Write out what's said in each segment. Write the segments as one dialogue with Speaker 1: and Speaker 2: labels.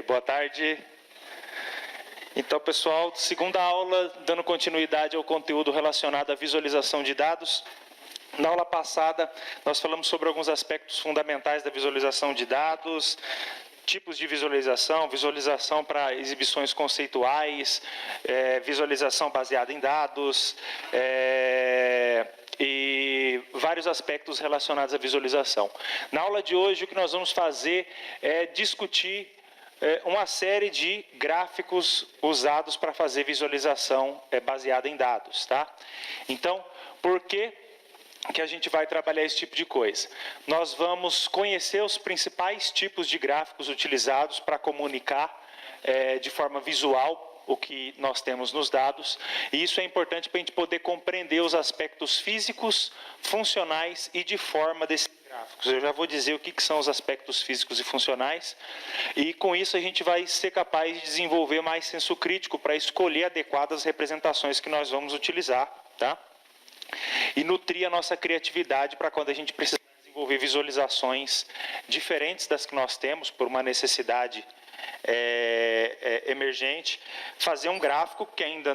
Speaker 1: Boa tarde. Então, pessoal, segunda aula, dando continuidade ao conteúdo relacionado à visualização de dados. Na aula passada, nós falamos sobre alguns aspectos fundamentais da visualização de dados, tipos de visualização, visualização para exibições conceituais, visualização baseada em dados, e vários aspectos relacionados à visualização. Na aula de hoje, o que nós vamos fazer é discutir uma série de gráficos usados para fazer visualização baseada em dados, tá? Então, por que a gente vai trabalhar esse tipo de coisa? Nós vamos conhecer os principais tipos de gráficos utilizados para comunicar de forma visual o que nós temos nos dados, e isso é importante para a gente poder compreender os aspectos físicos, funcionais e de forma desses gráficos. Eu já vou dizer o que são os aspectos físicos e funcionais, e com isso a gente vai ser capaz de desenvolver mais senso crítico para escolher adequadas representações que nós vamos utilizar, tá? E nutrir a nossa criatividade para quando a gente precisar desenvolver visualizações diferentes das que nós temos, por uma necessidade emergente, fazer um gráfico que ainda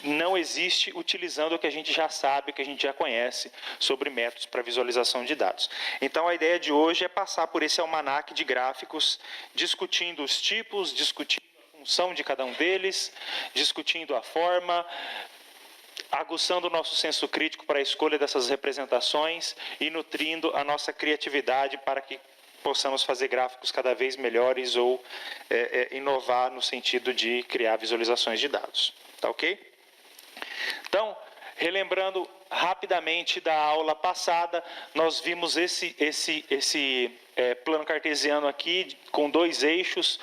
Speaker 1: não existe, utilizando o que a gente já sabe, o que a gente já conhece sobre métodos para visualização de dados. Então, a ideia de hoje é passar por esse almanaque de gráficos, discutindo os tipos, discutindo a função de cada um deles, discutindo a forma, aguçando o nosso senso crítico para a escolha dessas representações e nutrindo a nossa criatividade para que possamos fazer gráficos cada vez melhores ou inovar no sentido de criar visualizações de dados. Tá ok? Então, relembrando rapidamente da aula passada, nós vimos esse plano cartesiano aqui com dois eixos.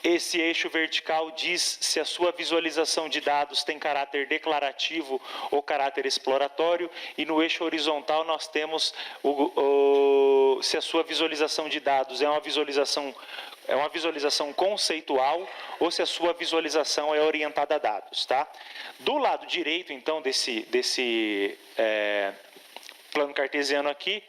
Speaker 1: Esse eixo vertical diz se a sua visualização de dados tem caráter declarativo ou caráter exploratório, e no eixo horizontal nós temos se a sua visualização de dados é uma visualização conceitual ou se a sua visualização é orientada a dados, tá? Do lado direito, então, desse plano cartesiano aqui,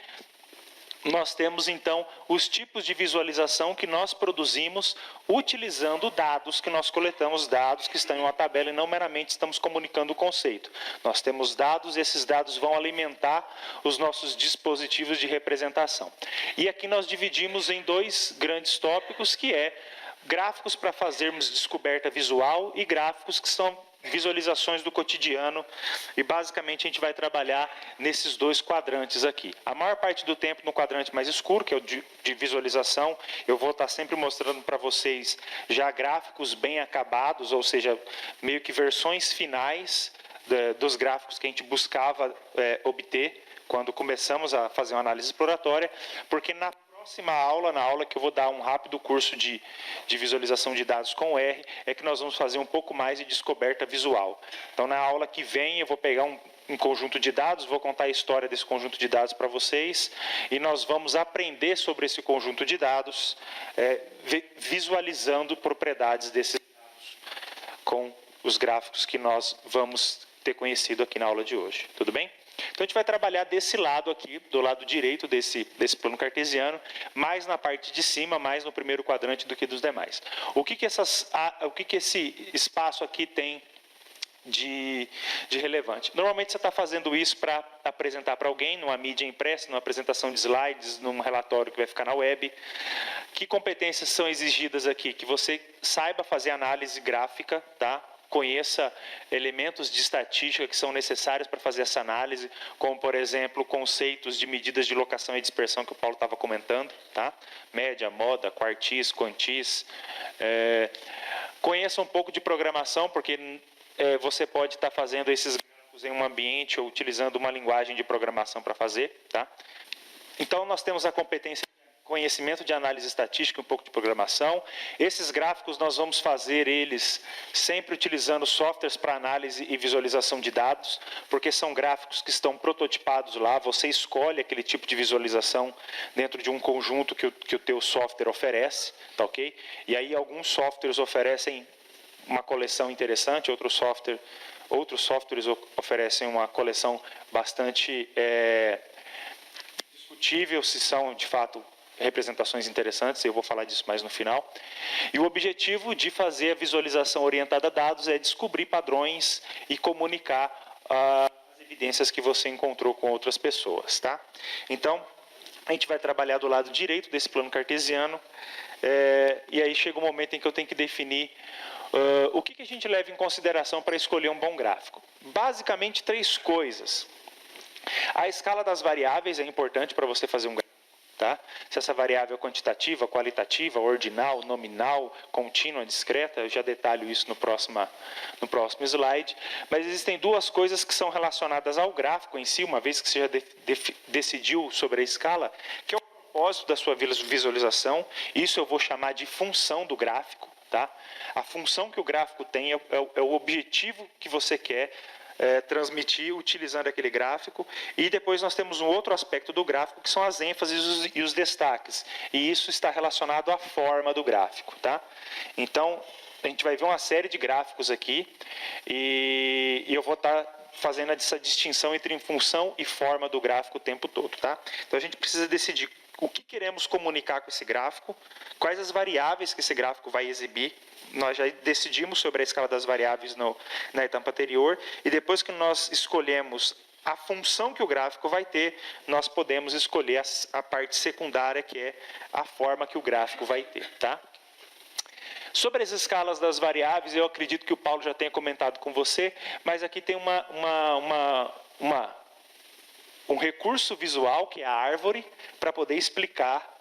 Speaker 1: nós temos, então, os tipos de visualização que nós produzimos utilizando dados que nós coletamos, dados que estão em uma tabela e não meramente estamos comunicando o conceito. Nós temos dados e esses dados vão alimentar os nossos dispositivos de representação. E aqui nós dividimos em dois grandes tópicos, que é gráficos para fazermos descoberta visual e gráficos que são visualizações do cotidiano, e basicamente a gente vai trabalhar nesses dois quadrantes aqui. A maior parte do tempo no quadrante mais escuro, que é o de visualização, eu vou estar sempre mostrando para vocês já gráficos bem acabados, ou seja, meio que versões finais dos gráficos que a gente buscava obter quando começamos a fazer uma análise exploratória, porque na próxima aula, na aula que eu vou dar um rápido curso de visualização de dados com R, é que nós vamos fazer um pouco mais de descoberta visual. Então, na aula que vem, eu vou pegar um conjunto de dados, vou contar a história desse conjunto de dados para vocês, e nós vamos aprender sobre esse conjunto de dados, visualizando propriedades desses dados com os gráficos que nós vamos ter conhecido aqui na aula de hoje. Tudo bem? Então, a gente vai trabalhar desse lado aqui, do lado direito desse plano cartesiano, mais na parte de cima, mais no primeiro quadrante do que dos demais. O que esse espaço aqui tem de relevante? Normalmente você está fazendo isso para apresentar para alguém, numa mídia impressa, numa apresentação de slides, num relatório que vai ficar na web. Que competências são exigidas aqui? Que você saiba fazer análise gráfica, tá? Conheça elementos de estatística que são necessários para fazer essa análise, como, por exemplo, conceitos de medidas de locação e dispersão que o Paulo estava comentando, tá? Média, moda, quartis, quantis. Conheça um pouco de programação, porque você pode estar fazendo esses gráficos em um ambiente ou utilizando uma linguagem de programação para fazer, tá? Então, nós temos a competência conhecimento de análise estatística, um pouco de programação. Esses gráficos nós vamos fazer eles sempre utilizando softwares para análise e visualização de dados, porque são gráficos que estão prototipados lá, você escolhe aquele tipo de visualização dentro de um conjunto que o teu software oferece, tá ok? E aí alguns softwares oferecem uma coleção interessante, outros softwares oferecem uma coleção bastante discutível se são de fato representações interessantes, eu vou falar disso mais no final. E o objetivo de fazer a visualização orientada a dados é descobrir padrões e comunicar as evidências que você encontrou com outras pessoas, tá? Então, a gente vai trabalhar do lado direito desse plano cartesiano, e aí chega o momento em que eu tenho que definir o que a gente leva em consideração para escolher um bom gráfico. Basicamente, 3 coisas. A escala das variáveis é importante para você fazer um gráfico. Tá? Se essa variável é quantitativa, qualitativa, ordinal, nominal, contínua, discreta, eu já detalho isso no próximo slide. Mas existem 2 coisas que são relacionadas ao gráfico em si, uma vez que você já decidiu sobre a escala, que é o propósito da sua visualização. Isso eu vou chamar de função do gráfico. Tá? A função que o gráfico tem é o objetivo que você quer transmitir utilizando aquele gráfico. E depois nós temos um outro aspecto do gráfico, que são as ênfases e os destaques. E isso está relacionado à forma do gráfico. Tá? Então, a gente vai ver uma série de gráficos aqui, e eu vou estar fazendo essa distinção entre função e forma do gráfico o tempo todo. Tá? Então, a gente precisa decidir o que queremos comunicar com esse gráfico, quais as variáveis que esse gráfico vai exibir. Nós já decidimos sobre a escala das variáveis na etapa anterior, e depois que nós escolhemos a função que o gráfico vai ter, nós podemos escolher a parte secundária, que é a forma que o gráfico vai ter. Tá? Sobre as escalas das variáveis, eu acredito que o Paulo já tenha comentado com você, mas aqui tem um recurso visual, que é a árvore, para poder explicar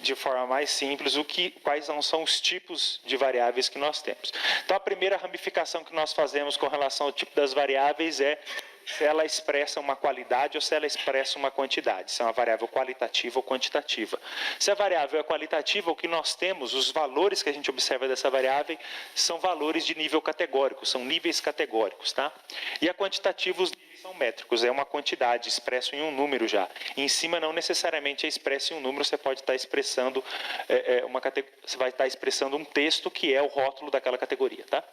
Speaker 1: de forma mais simples quais são os tipos de variáveis que nós temos. Então, a primeira ramificação que nós fazemos com relação ao tipo das variáveis é se ela expressa uma qualidade ou se ela expressa uma quantidade, se é uma variável qualitativa ou quantitativa. Se a variável é qualitativa, o que nós temos, os valores que a gente observa dessa variável, são valores de nível categórico, são níveis categóricos. Tá? E a quantitativa, os níveis são métricos, é uma quantidade expresso em um número já. E em cima não necessariamente é expresso em um número, você pode estar expressando você vai estar expressando um texto que é o rótulo daquela categoria. Tá?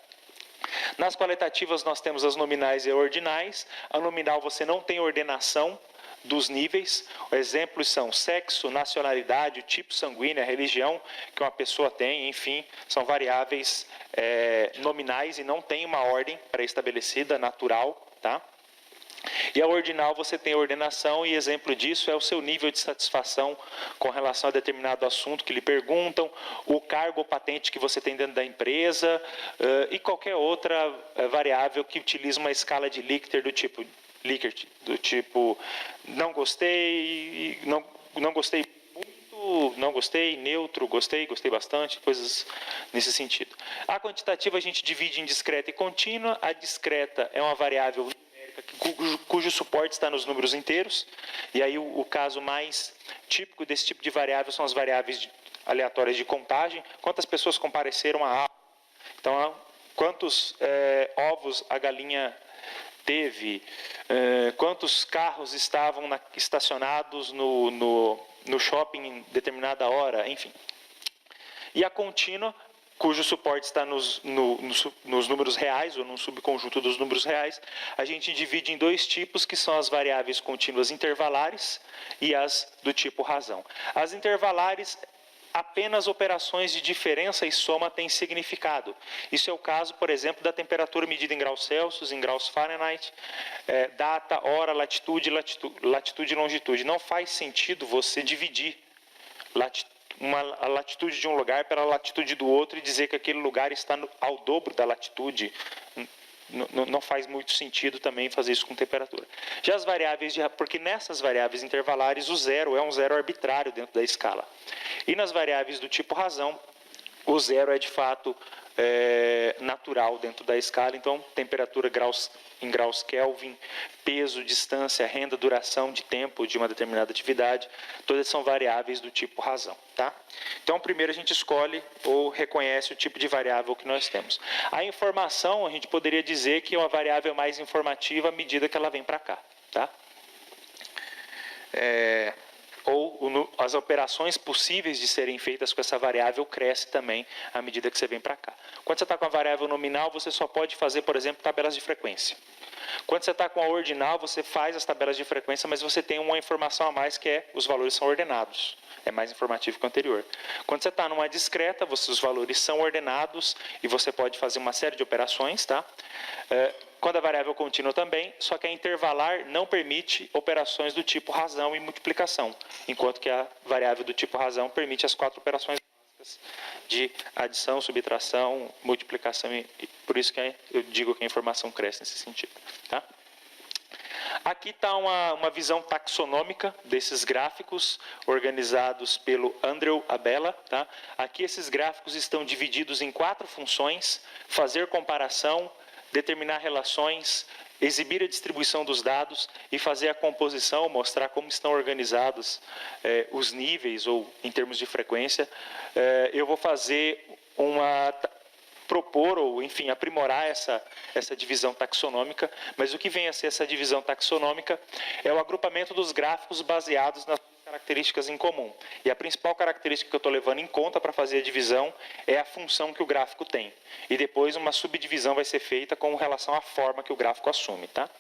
Speaker 1: Nas qualitativas nós temos as nominais e ordinais. A nominal você não tem ordenação dos níveis. Exemplos são sexo, nacionalidade, o tipo sanguíneo, a religião que uma pessoa tem, enfim, são variáveis nominais e não tem uma ordem pré-estabelecida, natural. Tá? E a ordinal você tem ordenação, e exemplo disso é o seu nível de satisfação com relação a determinado assunto que lhe perguntam, o cargo ou patente que você tem dentro da empresa, e qualquer outra variável que utiliza uma escala de Likert do tipo não gostei, não gostei muito, não gostei, neutro, gostei bastante, coisas nesse sentido. A quantitativa a gente divide em discreta e contínua. A discreta é uma variável cujo suporte está nos números inteiros, e aí o caso mais típico desse tipo de variável são as variáveis aleatórias de contagem. Quantas pessoas compareceram à aula? Então, quantos ovos a galinha teve? Quantos carros estavam estacionados no shopping em determinada hora? Enfim. E a contínua, cujo suporte está nos números reais, ou no subconjunto dos números reais, a gente divide em 2 tipos, que são as variáveis contínuas intervalares e as do tipo razão. As intervalares, apenas operações de diferença e soma têm significado. Isso é o caso, por exemplo, da temperatura medida em graus Celsius, em graus Fahrenheit, data, hora, latitude e longitude. Não faz sentido você dividir a latitude de um lugar pela latitude do outro e dizer que aquele lugar está ao dobro da latitude. Não faz muito sentido também fazer isso com temperatura. Já as variáveis, porque nessas variáveis intervalares o zero é um zero arbitrário dentro da escala. E nas variáveis do tipo razão, o zero é de fato natural dentro da escala. Então, temperatura em graus Kelvin, peso, distância, renda, duração de tempo de uma determinada atividade, todas são variáveis do tipo razão. Tá? Então, primeiro a gente escolhe ou reconhece o tipo de variável que nós temos. A informação, a gente poderia dizer que é uma variável mais informativa à medida que ela vem para cá. Tá? As operações possíveis de serem feitas com essa variável cresce também à medida que você vem para cá. Quando você está com a variável nominal, você só pode fazer, por exemplo, tabelas de frequência. Quando você está com a ordinal, você faz as tabelas de frequência, mas você tem uma informação a mais, que os valores são ordenados. é mais informativo que o anterior. Quando você está numa discreta, os valores são ordenados e você pode fazer uma série de operações, tá? Quando a variável contínua também, só que a intervalar não permite operações do tipo razão e multiplicação, enquanto que a variável do tipo razão permite as 4 operações básicas de adição, subtração, multiplicação, e por isso que eu digo que a informação cresce nesse sentido, tá? Aqui está uma visão taxonômica desses gráficos organizados pelo Andrew Abela. Tá? Aqui esses gráficos estão divididos em 4 funções: fazer comparação, determinar relações, exibir a distribuição dos dados e fazer a composição, mostrar como estão organizados os níveis ou em termos de frequência. Eu vou fazer propor ou, enfim, aprimorar essa divisão taxonômica, mas o que vem a ser essa divisão taxonômica é o agrupamento dos gráficos baseados nas características em comum. E a principal característica que eu estou levando em conta para fazer a divisão é a função que o gráfico tem. E depois uma subdivisão vai ser feita com relação à forma que o gráfico assume. Tá?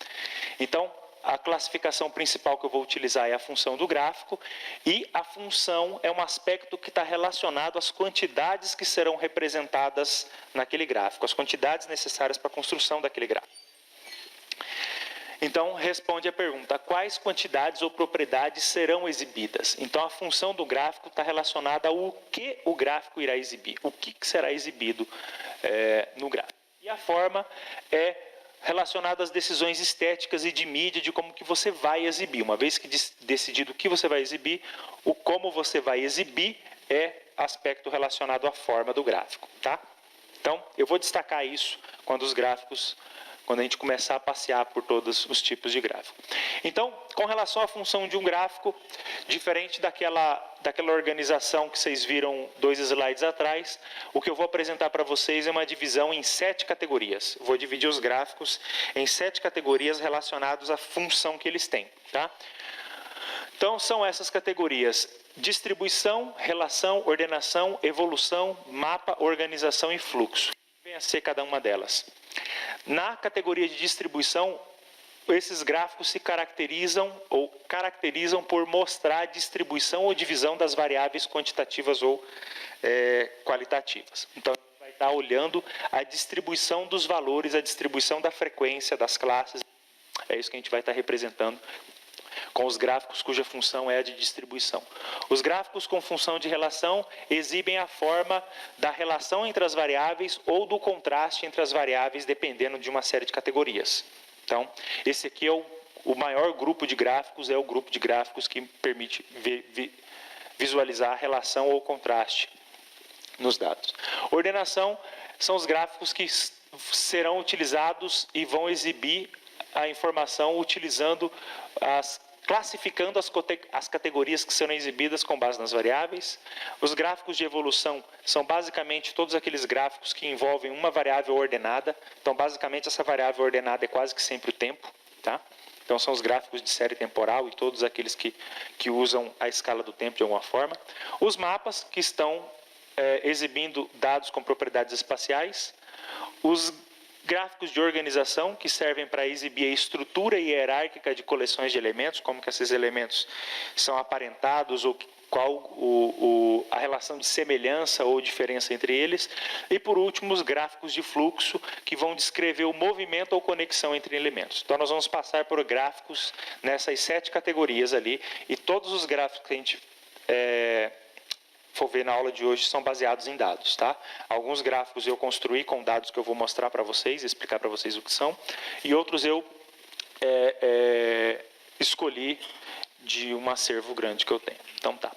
Speaker 1: Então, a classificação principal que eu vou utilizar é a função do gráfico, e a função é um aspecto que está relacionado às quantidades que serão representadas naquele gráfico, as quantidades necessárias para a construção daquele gráfico. Então, responde a pergunta: quais quantidades ou propriedades serão exibidas? Então, a função do gráfico está relacionada ao que o gráfico irá exibir, o que será exibido no gráfico. E a forma é relacionado às decisões estéticas e de mídia, de como que você vai exibir. Uma vez que decidido o que você vai exibir, o como você vai exibir é aspecto relacionado à forma do gráfico. Tá? Então, eu vou destacar isso quando a gente começar a passear por todos os tipos de gráfico. Então, com relação à função de um gráfico, diferente daquela organização que vocês viram 2 slides atrás, o que eu vou apresentar para vocês é uma divisão em 7 categorias. Vou dividir os gráficos em 7 categorias relacionadas à função que eles têm. Tá? Então, são essas categorias: distribuição, relação, ordenação, evolução, mapa, organização e fluxo. Vem a ser cada uma delas. Na categoria de distribuição, esses gráficos se caracterizam por mostrar a distribuição ou divisão das variáveis quantitativas ou qualitativas. Então, a gente vai estar olhando a distribuição dos valores, a distribuição da frequência das classes. É isso que a gente vai estar representando com os gráficos cuja função é a de distribuição. Os gráficos com função de relação exibem a forma da relação entre as variáveis ou do contraste entre as variáveis, dependendo de uma série de categorias. Então, esse aqui é o maior grupo de gráficos, é o grupo de gráficos que permite visualizar a relação ou contraste nos dados. Ordenação são os gráficos que serão utilizados e vão exibir a informação classificando as categorias que serão exibidas com base nas variáveis. Os gráficos de evolução são basicamente todos aqueles gráficos que envolvem uma variável ordenada. Então, basicamente, essa variável ordenada é quase que sempre o tempo. Tá? Então, são os gráficos de série temporal e todos aqueles que usam a escala do tempo de alguma forma. Os mapas, que estão exibindo dados com propriedades espaciais. Os gráficos de organização, que servem para exibir a estrutura hierárquica de coleções de elementos, como que esses elementos são aparentados, ou qual a relação de semelhança ou diferença entre eles. E, por último, os gráficos de fluxo, que vão descrever o movimento ou conexão entre elementos. Então, nós vamos passar por gráficos nessas 7 categorias ali, e todos os gráficos que a gente for ver na aula de hoje são baseados em dados. Tá? Alguns gráficos eu construí com dados que eu vou mostrar para vocês, explicar para vocês o que são, e outros eu escolhi de um acervo grande que eu tenho. Então, tá.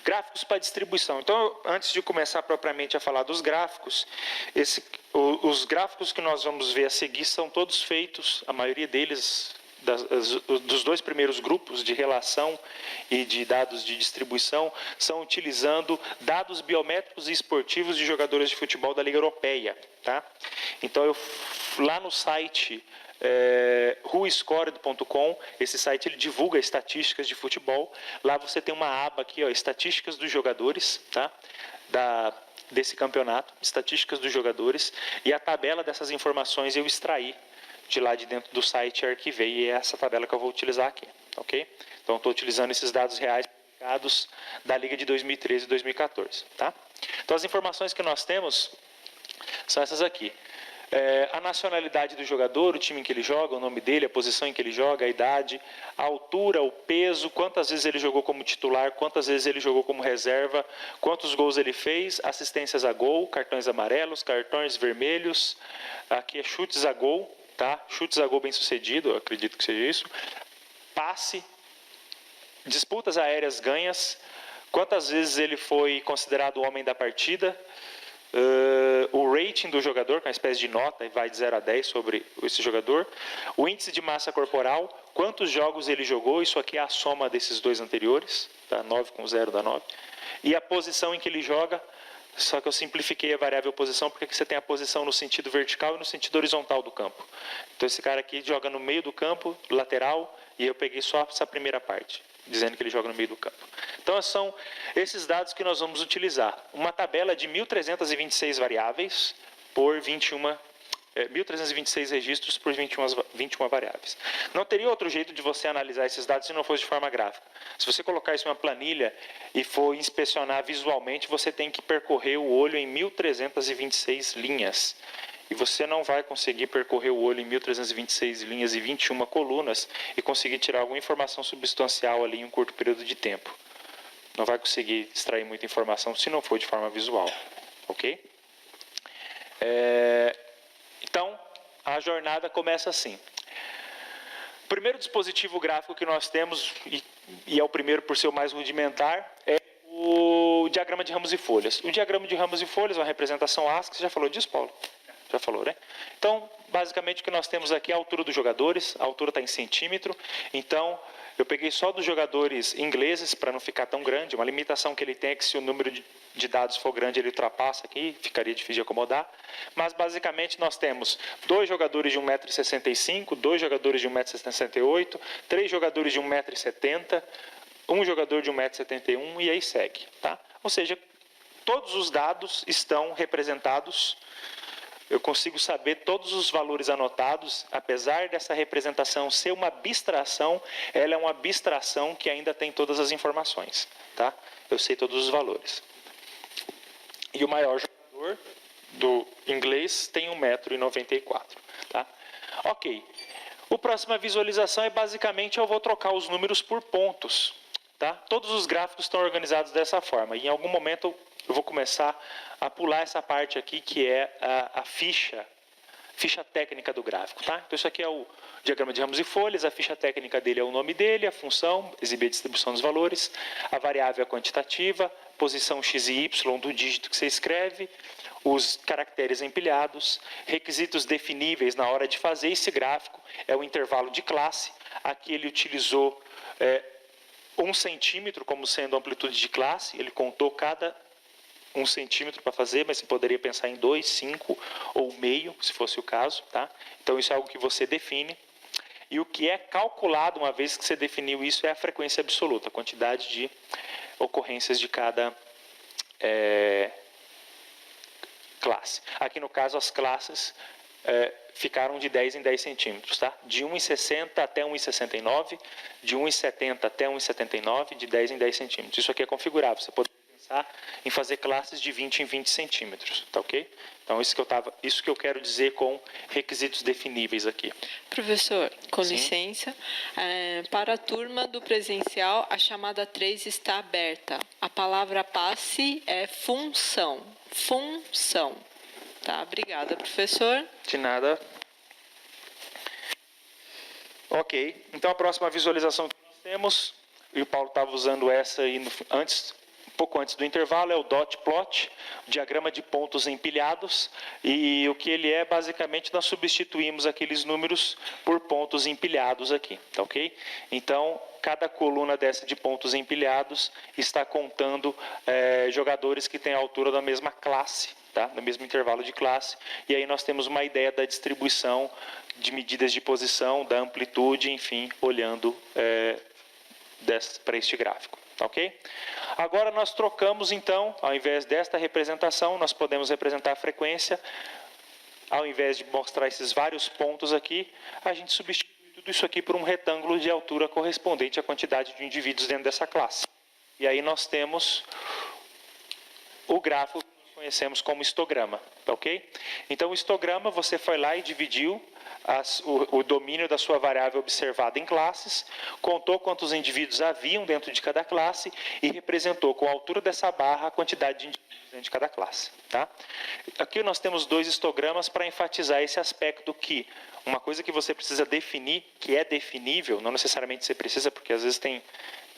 Speaker 1: Gráficos para distribuição. Então, antes de começar propriamente a falar dos gráficos, os gráficos que nós vamos ver a seguir são todos feitos, a maioria deles, dos 2 primeiros grupos de relação e de dados de distribuição, são utilizando dados biométricos e esportivos de jogadores de futebol da Liga Europeia. Tá? Então, lá no site whoscored.com, esse site ele divulga estatísticas de futebol. Lá você tem uma aba aqui, ó, estatísticas dos jogadores, tá? Desse campeonato, estatísticas dos jogadores, e a tabela dessas informações eu extraí de lá de dentro do site e arquivei, e é essa tabela que eu vou utilizar aqui, ok? Então, estou utilizando esses dados reais classificados da Liga de 2013 e 2014. Tá? Então, as informações que nós temos são essas aqui. A nacionalidade do jogador, o time em que ele joga, o nome dele, a posição em que ele joga, a idade, a altura, o peso, quantas vezes ele jogou como titular, quantas vezes ele jogou como reserva, quantos gols ele fez, assistências a gol, cartões amarelos, cartões vermelhos, aqui é chutes a gol, tá? Chutes a gol bem sucedido, eu acredito que seja isso, passe, disputas aéreas ganhas, quantas vezes ele foi considerado o homem da partida, o rating do jogador, que é uma espécie de nota, vai de 0 a 10 sobre esse jogador, o índice de massa corporal, quantos jogos ele jogou, isso aqui é a soma desses dois anteriores, tá? 9 com 0 dá 9, e a posição em que ele joga, só que eu simplifiquei a variável posição, porque aqui você tem a posição no sentido vertical e no sentido horizontal do campo. Então esse cara aqui joga no meio do campo, lateral, e eu peguei só essa primeira parte, dizendo que ele joga no meio do campo. Então, são esses dados que nós vamos utilizar. Uma tabela de 1.326 variáveis por 1.326 registros por 21 variáveis. Não teria outro jeito de você analisar esses dados se não fosse de forma gráfica. Se você colocar isso em uma planilha e for inspecionar visualmente, você tem que percorrer o olho em 1.326 linhas. E você não vai conseguir percorrer o olho em 1.326 linhas e 21 colunas e conseguir tirar alguma informação substancial ali em um curto período de tempo. Não vai conseguir extrair muita informação se não for de forma visual. Ok? Então, a jornada começa assim. O primeiro dispositivo gráfico que nós temos, e é o primeiro por ser o mais rudimentar, é o diagrama de ramos e folhas. O diagrama de ramos e folhas é uma representação ASCII. Você já falou disso, Paulo? Já falou, né? Então, basicamente, o que nós temos aqui é a altura dos jogadores. A altura está em centímetro. Então, eu peguei só dos jogadores ingleses, para não ficar tão grande. Uma limitação que ele tem é que se o número de dados for grande, ele ultrapassa aqui, ficaria difícil de acomodar. Mas, basicamente, nós temos 2 jogadores de 1,65 m, 2 jogadores de 1,68 m, 3 jogadores de 1,70 m, 1 jogador de 1,71 m, e aí segue. Tá? Ou seja, todos os dados estão representados. Eu consigo saber todos os valores anotados, apesar dessa representação ser uma abstração, ela é uma abstração que ainda tem todas as informações. Tá? Eu sei todos os valores. E o maior jogador do inglês tem 1,94 m. Tá? Ok. A próxima visualização é basicamente eu vou trocar os números por pontos. Tá? Todos os gráficos estão organizados dessa forma. E em algum momento eu vou começar a pular essa parte aqui, que é a ficha técnica do gráfico. Tá? Então, isso aqui é o diagrama de ramos e folhas, a ficha técnica dele é o nome dele, a função, exibir a distribuição dos valores, a variável é quantitativa, posição x e y do dígito que você escreve, os caracteres empilhados, requisitos definíveis na hora de fazer esse gráfico, é o intervalo de classe. Aqui ele utilizou 1 centímetro como sendo a amplitude de classe, ele contou cada 1 centímetro para fazer, mas você poderia pensar em 2, 5 ou meio, se fosse o caso. Tá? Então, isso é algo que você define. E o que é calculado, uma vez que você definiu isso, é a frequência absoluta, a quantidade de ocorrências de cada classe. Aqui, no caso, as classes ficaram de 10 em 10 centímetros. Tá? De 1,60 até 1,69, de 1,70 até 1,79, de 10 em 10 centímetros. Isso aqui é configurável, você pode em fazer classes de 20 em 20 centímetros, tá ok? Então, isso que eu quero dizer com requisitos definíveis aqui.
Speaker 2: Professor, com licença, para a turma do presencial, a chamada 3 está aberta. A palavra passe é função. Função. Tá, obrigada, professor.
Speaker 1: De nada. Ok, então a próxima visualização que nós temos, e o Paulo estava usando essa aí pouco antes do intervalo, é o dot plot, o diagrama de pontos empilhados, e o que ele é, basicamente, nós substituímos aqueles números por pontos empilhados aqui, tá ok? Então, cada coluna dessa de pontos empilhados está contando jogadores que têm a altura da mesma classe, tá? No mesmo intervalo de classe, e aí nós temos uma ideia da distribuição de medidas de posição, da amplitude, enfim, olhando para este gráfico. Ok? Agora nós trocamos, então, ao invés desta representação, nós podemos representar a frequência. Ao invés de mostrar esses vários pontos aqui, a gente substitui tudo isso aqui por um retângulo de altura correspondente à quantidade de indivíduos dentro dessa classe. E aí nós temos o gráfico que nós conhecemos como histograma, ok? Então, o histograma, você foi lá e dividiu o domínio da sua variável observada em classes, contou quantos indivíduos haviam dentro de cada classe e representou com a altura dessa barra a quantidade de indivíduos dentro de cada classe. Tá? Aqui nós temos dois histogramas para enfatizar esse aspecto que uma coisa que você precisa definir, que é definível, não necessariamente você precisa, porque às vezes tem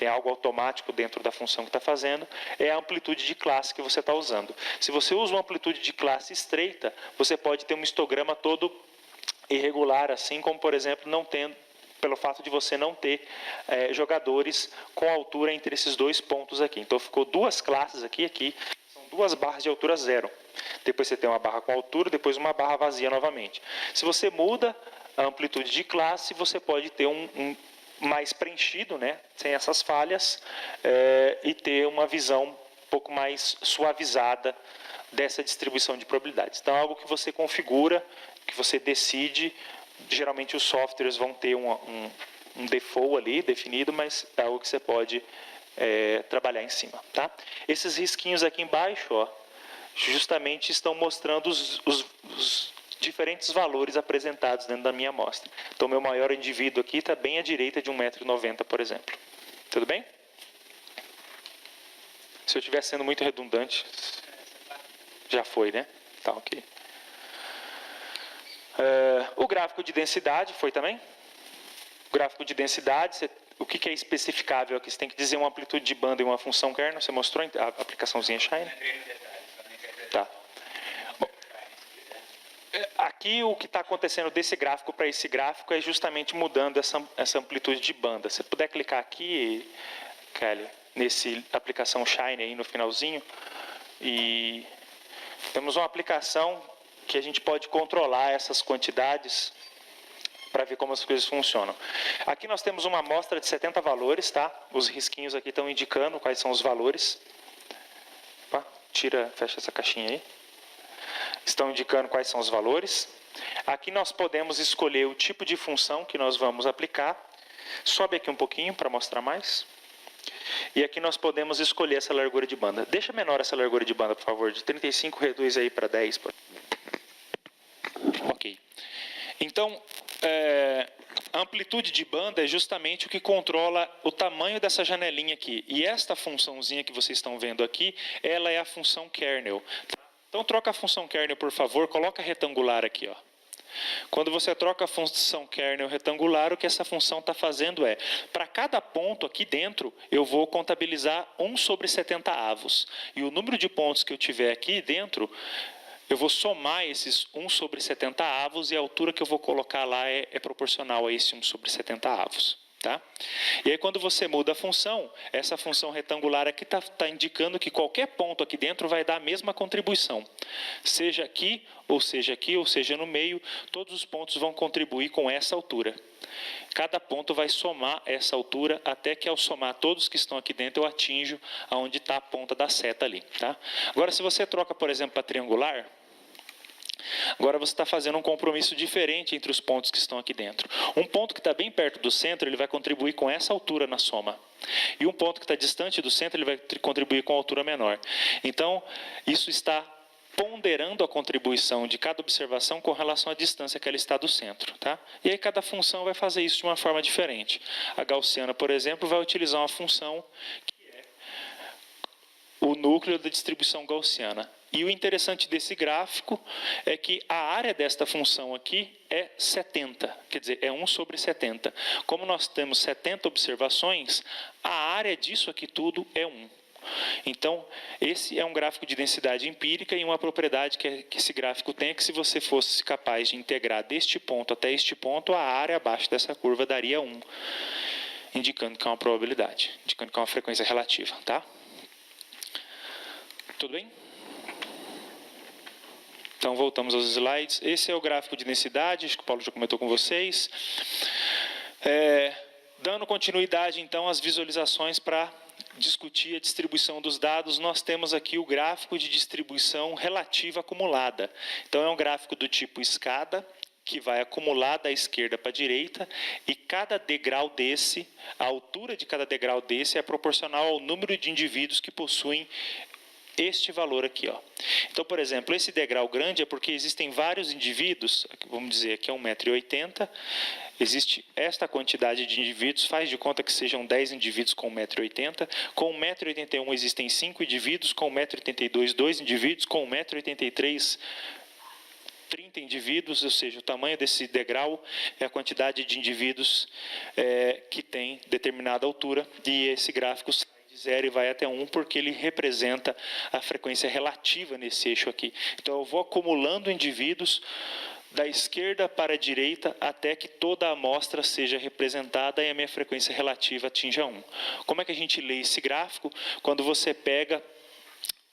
Speaker 1: algo automático dentro da função que está fazendo, é a amplitude de classe que você está usando. Se você usa uma amplitude de classe estreita, você pode ter um histograma todo irregular, assim como, por exemplo, não tendo, pelo fato de você não ter jogadores com altura entre esses dois pontos aqui. Então, ficou duas classes aqui, são duas barras de altura zero. Depois você tem uma barra com altura, depois uma barra vazia novamente. Se você muda a amplitude de classe, você pode ter um mais preenchido, né, sem essas falhas, e ter uma visão um pouco mais suavizada dessa distribuição de probabilidades. Então, é algo que você configura, que você decide. Geralmente os softwares vão ter um default ali definido, mas é algo que você pode trabalhar em cima. Tá? Esses risquinhos aqui embaixo, ó, justamente estão mostrando os diferentes valores apresentados dentro da minha amostra. Então, meu maior indivíduo aqui está bem à direita de 1,90 m, por exemplo. Tudo bem? Se eu estiver sendo muito redundante, já foi, né? Tá, ok. O gráfico de densidade foi também? O gráfico de densidade, o que é especificável aqui? Você tem que dizer uma amplitude de banda e uma função kernel. Você mostrou a aplicaçãozinha Shine? Tá. Aqui o que está acontecendo desse gráfico para esse gráfico é justamente mudando essa amplitude de banda. Se puder clicar aqui, Kelly, nesse aplicação Shine aí no finalzinho, e temos uma aplicação que a gente pode controlar essas quantidades para ver como as coisas funcionam. Aqui nós temos uma amostra de 70 valores, tá? Os risquinhos aqui estão indicando quais são os valores. Opa, fecha essa caixinha aí. Estão indicando quais são os valores. Aqui nós podemos escolher o tipo de função que nós vamos aplicar. Sobe aqui um pouquinho para mostrar mais. E aqui nós podemos escolher essa largura de banda. Deixa menor essa largura de banda, por favor. De 35 reduz aí para 10. Ok. Então, a amplitude de banda é justamente o que controla o tamanho dessa janelinha aqui. E esta funçãozinha que vocês estão vendo aqui, ela é a função kernel. Então, troca a função kernel, por favor, coloca retangular aqui, ó. Quando você troca a função kernel retangular, o que essa função está fazendo é, para cada ponto aqui dentro, eu vou contabilizar 1/70. E o número de pontos que eu tiver aqui dentro, eu vou somar esses 1/70 e a altura que eu vou colocar lá é proporcional a esse 1/70. Tá? E aí, quando você muda a função, essa função retangular aqui está indicando que qualquer ponto aqui dentro vai dar a mesma contribuição. Seja aqui, ou seja no meio, todos os pontos vão contribuir com essa altura. Cada ponto vai somar essa altura até que, ao somar todos que estão aqui dentro, eu atinjo aonde está a ponta da seta ali. Tá? Agora, se você troca, por exemplo, para triangular, agora você está fazendo um compromisso diferente entre os pontos que estão aqui dentro. Um ponto que está bem perto do centro, ele vai contribuir com essa altura na soma. E um ponto que está distante do centro, ele vai contribuir com a altura menor. Então, isso está ponderando a contribuição de cada observação com relação à distância que ela está do centro. Tá? E aí cada função vai fazer isso de uma forma diferente. A gaussiana, por exemplo, vai utilizar uma função que é o núcleo da distribuição gaussiana. E o interessante desse gráfico é que a área desta função aqui é 70, quer dizer, é 1/70. Como nós temos 70 observações, a área disso aqui tudo é 1. Então, esse é um gráfico de densidade empírica e uma propriedade que esse gráfico tem é que se você fosse capaz de integrar deste ponto até este ponto, a área abaixo dessa curva daria 1, indicando que é uma probabilidade, indicando que é uma frequência relativa. Tá? Tudo bem? Então, voltamos aos slides. Esse é o gráfico de densidade, acho que o Paulo já comentou com vocês. Dando continuidade, então, às visualizações para discutir a distribuição dos dados, nós temos aqui o gráfico de distribuição relativa acumulada. Então, é um gráfico do tipo escada, que vai acumular da esquerda para a direita, e cada degrau desse, a altura de cada degrau desse é proporcional ao número de indivíduos que possuem este valor aqui, ó. Então, por exemplo, esse degrau grande é porque existem vários indivíduos, vamos dizer que é 1,80 m, existe esta quantidade de indivíduos, faz de conta que sejam 10 indivíduos com 1,80 m, com 1,81 m existem 5 indivíduos, com 1,82 m 2 indivíduos, com 1,83 m 30 indivíduos, ou seja, o tamanho desse degrau é a quantidade de indivíduos que tem determinada altura, e esse gráfico de 0 e vai até 1, porque ele representa a frequência relativa nesse eixo aqui. Então, eu vou acumulando indivíduos da esquerda para a direita até que toda a amostra seja representada e a minha frequência relativa atinja 1. Como é que a gente lê esse gráfico? Quando você pega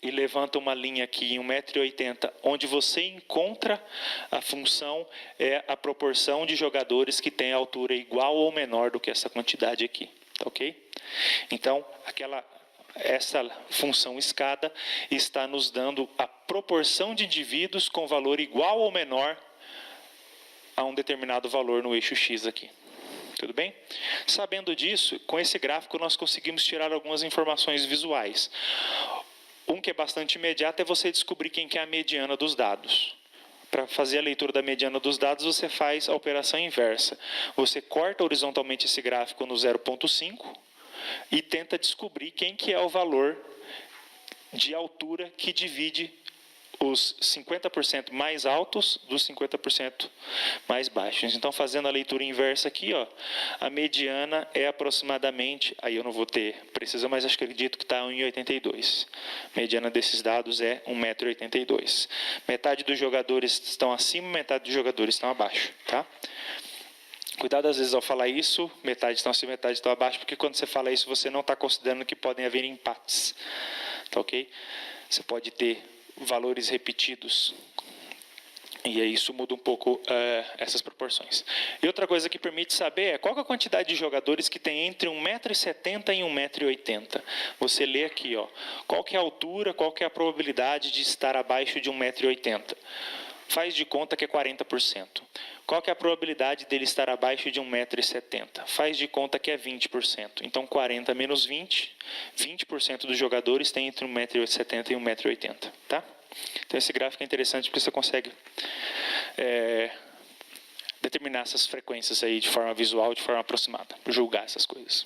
Speaker 1: e levanta uma linha aqui em 1,80 m, onde você encontra a função é a proporção de jogadores que têm altura igual ou menor do que essa quantidade aqui. Ok? Então, essa função escada está nos dando a proporção de indivíduos com valor igual ou menor a um determinado valor no eixo X aqui. Tudo bem? Sabendo disso, com esse gráfico nós conseguimos tirar algumas informações visuais. Um que é bastante imediato é você descobrir quem que é a mediana dos dados. Para fazer a leitura da mediana dos dados, você faz a operação inversa. Você corta horizontalmente esse gráfico no 0,5 e tenta descobrir quem que é o valor de altura que divide os 50% mais altos dos 50% mais baixos. Então, fazendo a leitura inversa aqui, ó, a mediana é aproximadamente, aí eu não vou ter precisão, mas acho que acredito que está 1,82. A mediana desses dados é 1,82 m. Metade dos jogadores estão acima, metade dos jogadores estão abaixo, tá? Cuidado, às vezes, ao falar isso, metade estão acima, metade estão abaixo, porque quando você fala isso, você não está considerando que podem haver empates, tá ok? Você pode ter valores repetidos, e aí isso muda um pouco essas proporções. E outra coisa que permite saber é qual que é a quantidade de jogadores que tem entre 1,70 m e 1,80 m. Você lê aqui, ó, qual que é a altura, qual que é a probabilidade de estar abaixo de 1,80 m. Faz de conta que é 40%. Qual que é a probabilidade dele estar abaixo de 1,70 m? Faz de conta que é 20%. Então, 40 menos 20, 20% dos jogadores tem entre 1,70 m e 1,80 m. Tá? Então, esse gráfico é interessante porque você consegue determinar essas frequências aí de forma visual, de forma aproximada, julgar essas coisas.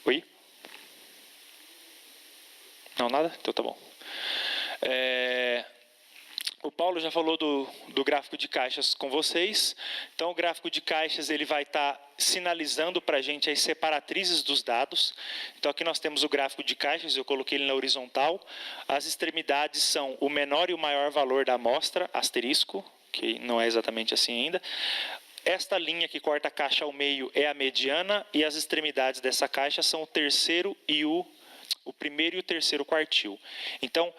Speaker 1: Oi? Não, nada? Então tá bom. O Paulo já falou do gráfico de caixas com vocês. Então, o gráfico de caixas ele vai estar sinalizando para a gente as separatrizes dos dados. Então, aqui nós temos o gráfico de caixas, eu coloquei ele na horizontal. As extremidades são o menor e o maior valor da amostra, asterisco, que não é exatamente assim ainda. Esta linha que corta a caixa ao meio é a mediana, e as extremidades dessa caixa são o terceiro e o primeiro e o terceiro quartil. Então,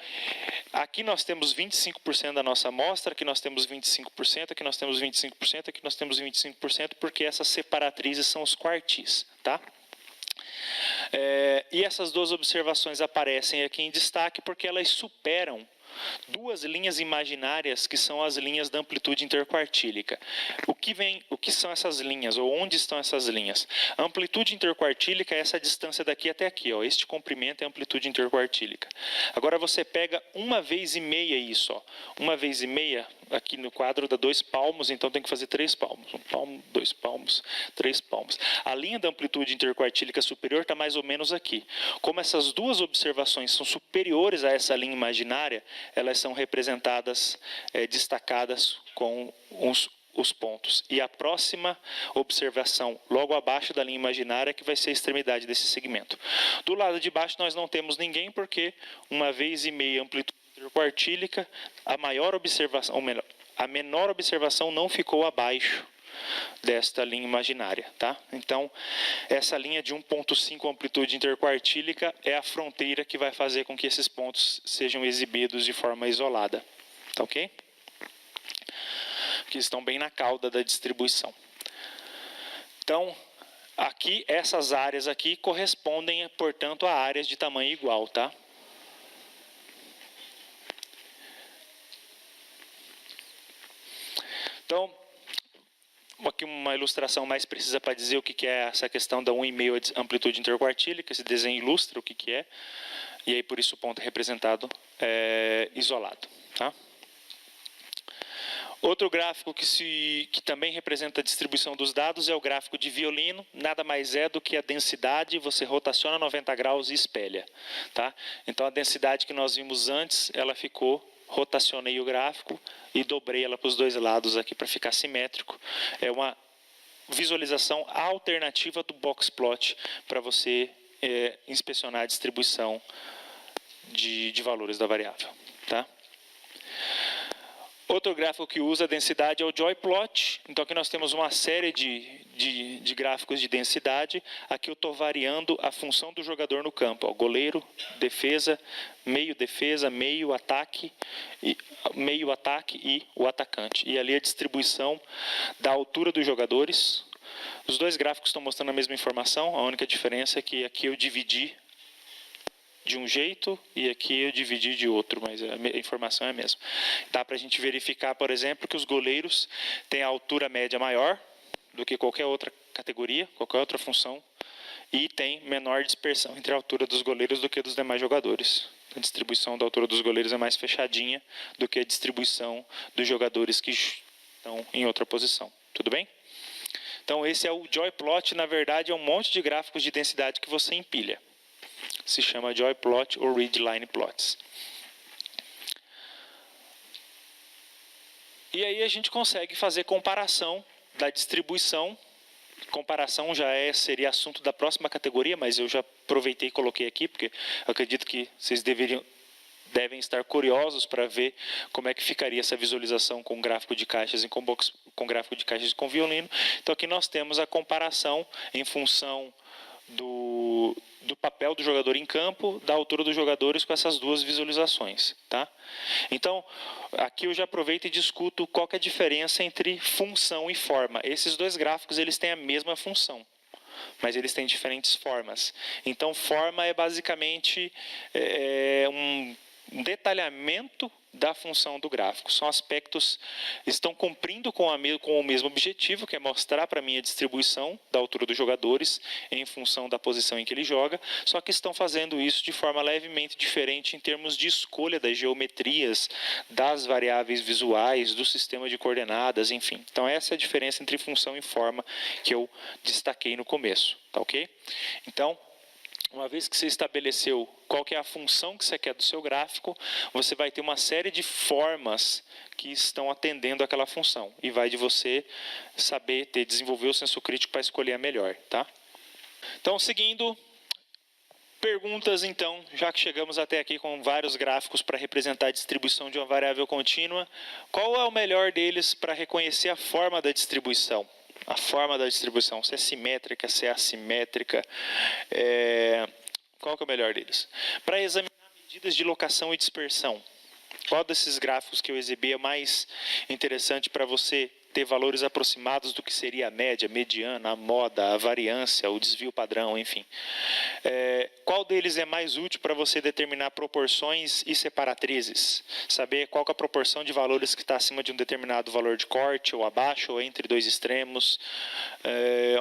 Speaker 1: aqui nós temos 25% da nossa amostra, aqui nós temos 25%, aqui nós temos 25%, aqui nós temos 25%, porque essas separatrizes são os quartis, tá? E essas duas observações aparecem aqui em destaque porque elas superam duas linhas imaginárias que são as linhas da amplitude interquartílica. O que são essas linhas, ou onde estão essas linhas? A amplitude interquartílica é essa distância daqui até aqui, ó. Este comprimento é a amplitude interquartílica. Agora você pega 1,5 vezes isso, ó. 1,5 vezes, aqui no quadro dá 2 palmos, então tem que fazer 3 palmos. 1 palmo, 2 palmos, 3 palmos. A linha da amplitude interquartílica superior está mais ou menos aqui. Como essas duas observações são superiores a essa linha imaginária, elas são representadas, destacadas com os pontos. E a próxima observação, logo abaixo da linha imaginária, que vai ser a extremidade desse segmento. Do lado de baixo nós não temos ninguém, porque 1,5 vezes amplitude interquartílica, a menor observação não ficou abaixo desta linha imaginária, tá? Então, essa linha de 1,5 amplitude interquartílica é a fronteira que vai fazer com que esses pontos sejam exibidos de forma isolada, tá ok? Que estão bem na cauda da distribuição. Então, aqui, essas áreas aqui correspondem, portanto, a áreas de tamanho igual, tá? Então, aqui uma ilustração mais precisa para dizer o que é essa questão da 1,5 amplitude interquartílica. Esse desenho ilustra o que é. E aí, por isso, o ponto é representado isolado. Tá? Outro gráfico que também representa a distribuição dos dados é o gráfico de violino. Nada mais é do que a densidade, você rotaciona 90 graus e espelha. Tá? Então, a densidade que nós vimos antes, ela ficou, rotacionei o gráfico e dobrei ela para os dois lados aqui para ficar simétrico. É uma visualização alternativa do box plot para você inspecionar a distribuição de valores da variável. Tá? Outro gráfico que usa a densidade é o joy plot. Então, aqui nós temos uma série de gráficos de densidade. Aqui eu estou variando a função do jogador no campo. Ó, goleiro, defesa, meio ataque e o atacante. E ali a distribuição da altura dos jogadores. Os dois gráficos estão mostrando a mesma informação. A única diferença é que aqui eu dividi de um jeito e aqui eu dividi de outro, mas a informação é a mesma. Dá para a gente verificar, por exemplo, que os goleiros têm a altura média maior do que qualquer outra categoria, qualquer outra função, e tem menor dispersão entre a altura dos goleiros do que dos demais jogadores. A distribuição da altura dos goleiros é mais fechadinha do que a distribuição dos jogadores que estão em outra posição. Tudo bem? Então, esse é o joy plot. Na verdade, é um monte de gráficos de densidade que você empilha. Se chama joy plot ou read line plots. E aí a gente consegue fazer comparação da distribuição. Comparação já seria assunto da próxima categoria, mas eu já aproveitei e coloquei aqui, porque eu acredito que vocês devem estar curiosos para ver como é que ficaria essa visualização com gráfico de caixas e com gráfico de caixas e com violino. Então aqui nós temos a comparação em função do papel do jogador em campo, da altura dos jogadores com essas duas visualizações. Tá? Então, aqui eu já aproveito e discuto qual que é a diferença entre função e forma. Esses dois gráficos eles têm a mesma função, mas eles têm diferentes formas. Então, forma é basicamente um detalhamento da função do gráfico. São aspectos que estão cumprindo com o mesmo objetivo, que é mostrar para mim a distribuição da altura dos jogadores em função da posição em que ele joga, só que estão fazendo isso de forma levemente diferente em termos de escolha das geometrias, das variáveis visuais, do sistema de coordenadas, enfim. Então essa é a diferença entre função e forma que eu destaquei no começo, tá ok? Então, uma vez que você estabeleceu qual que é a função que você quer do seu gráfico, você vai ter uma série de formas que estão atendendo àquela função. E vai de você saber desenvolver o senso crítico para escolher a melhor. Tá? Então, seguindo, perguntas então, já que chegamos até aqui com vários gráficos para representar a distribuição de uma variável contínua, qual é o melhor deles para reconhecer a forma da distribuição? A forma da distribuição, se é simétrica, se é assimétrica, qual que é o melhor deles? Para examinar medidas de locação e dispersão, qual desses gráficos que eu exibi é mais interessante para você ter valores aproximados do que seria a média, mediana, a moda, a variância, o desvio padrão, enfim. Qual deles é mais útil para você determinar proporções e separatrizes? Saber qual que é a proporção de valores que está acima de um determinado valor de corte, ou abaixo, ou entre dois extremos,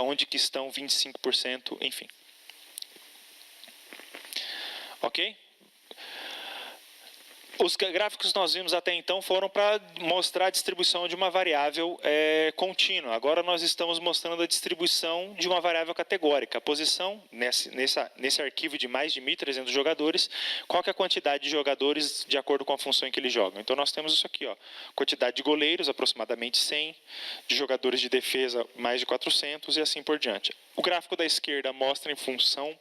Speaker 1: onde que estão 25%, enfim. Ok? Os gráficos que nós vimos até então foram para mostrar a distribuição de uma variável contínua. Agora nós estamos mostrando a distribuição de uma variável categórica. A posição, nesse arquivo de mais de 1.300 jogadores, qual que é a quantidade de jogadores de acordo com a função em que eles jogam. Então nós temos isso aqui, ó, quantidade de goleiros, aproximadamente 100, de jogadores de defesa, mais de 400 e assim por diante. O gráfico da esquerda mostra em função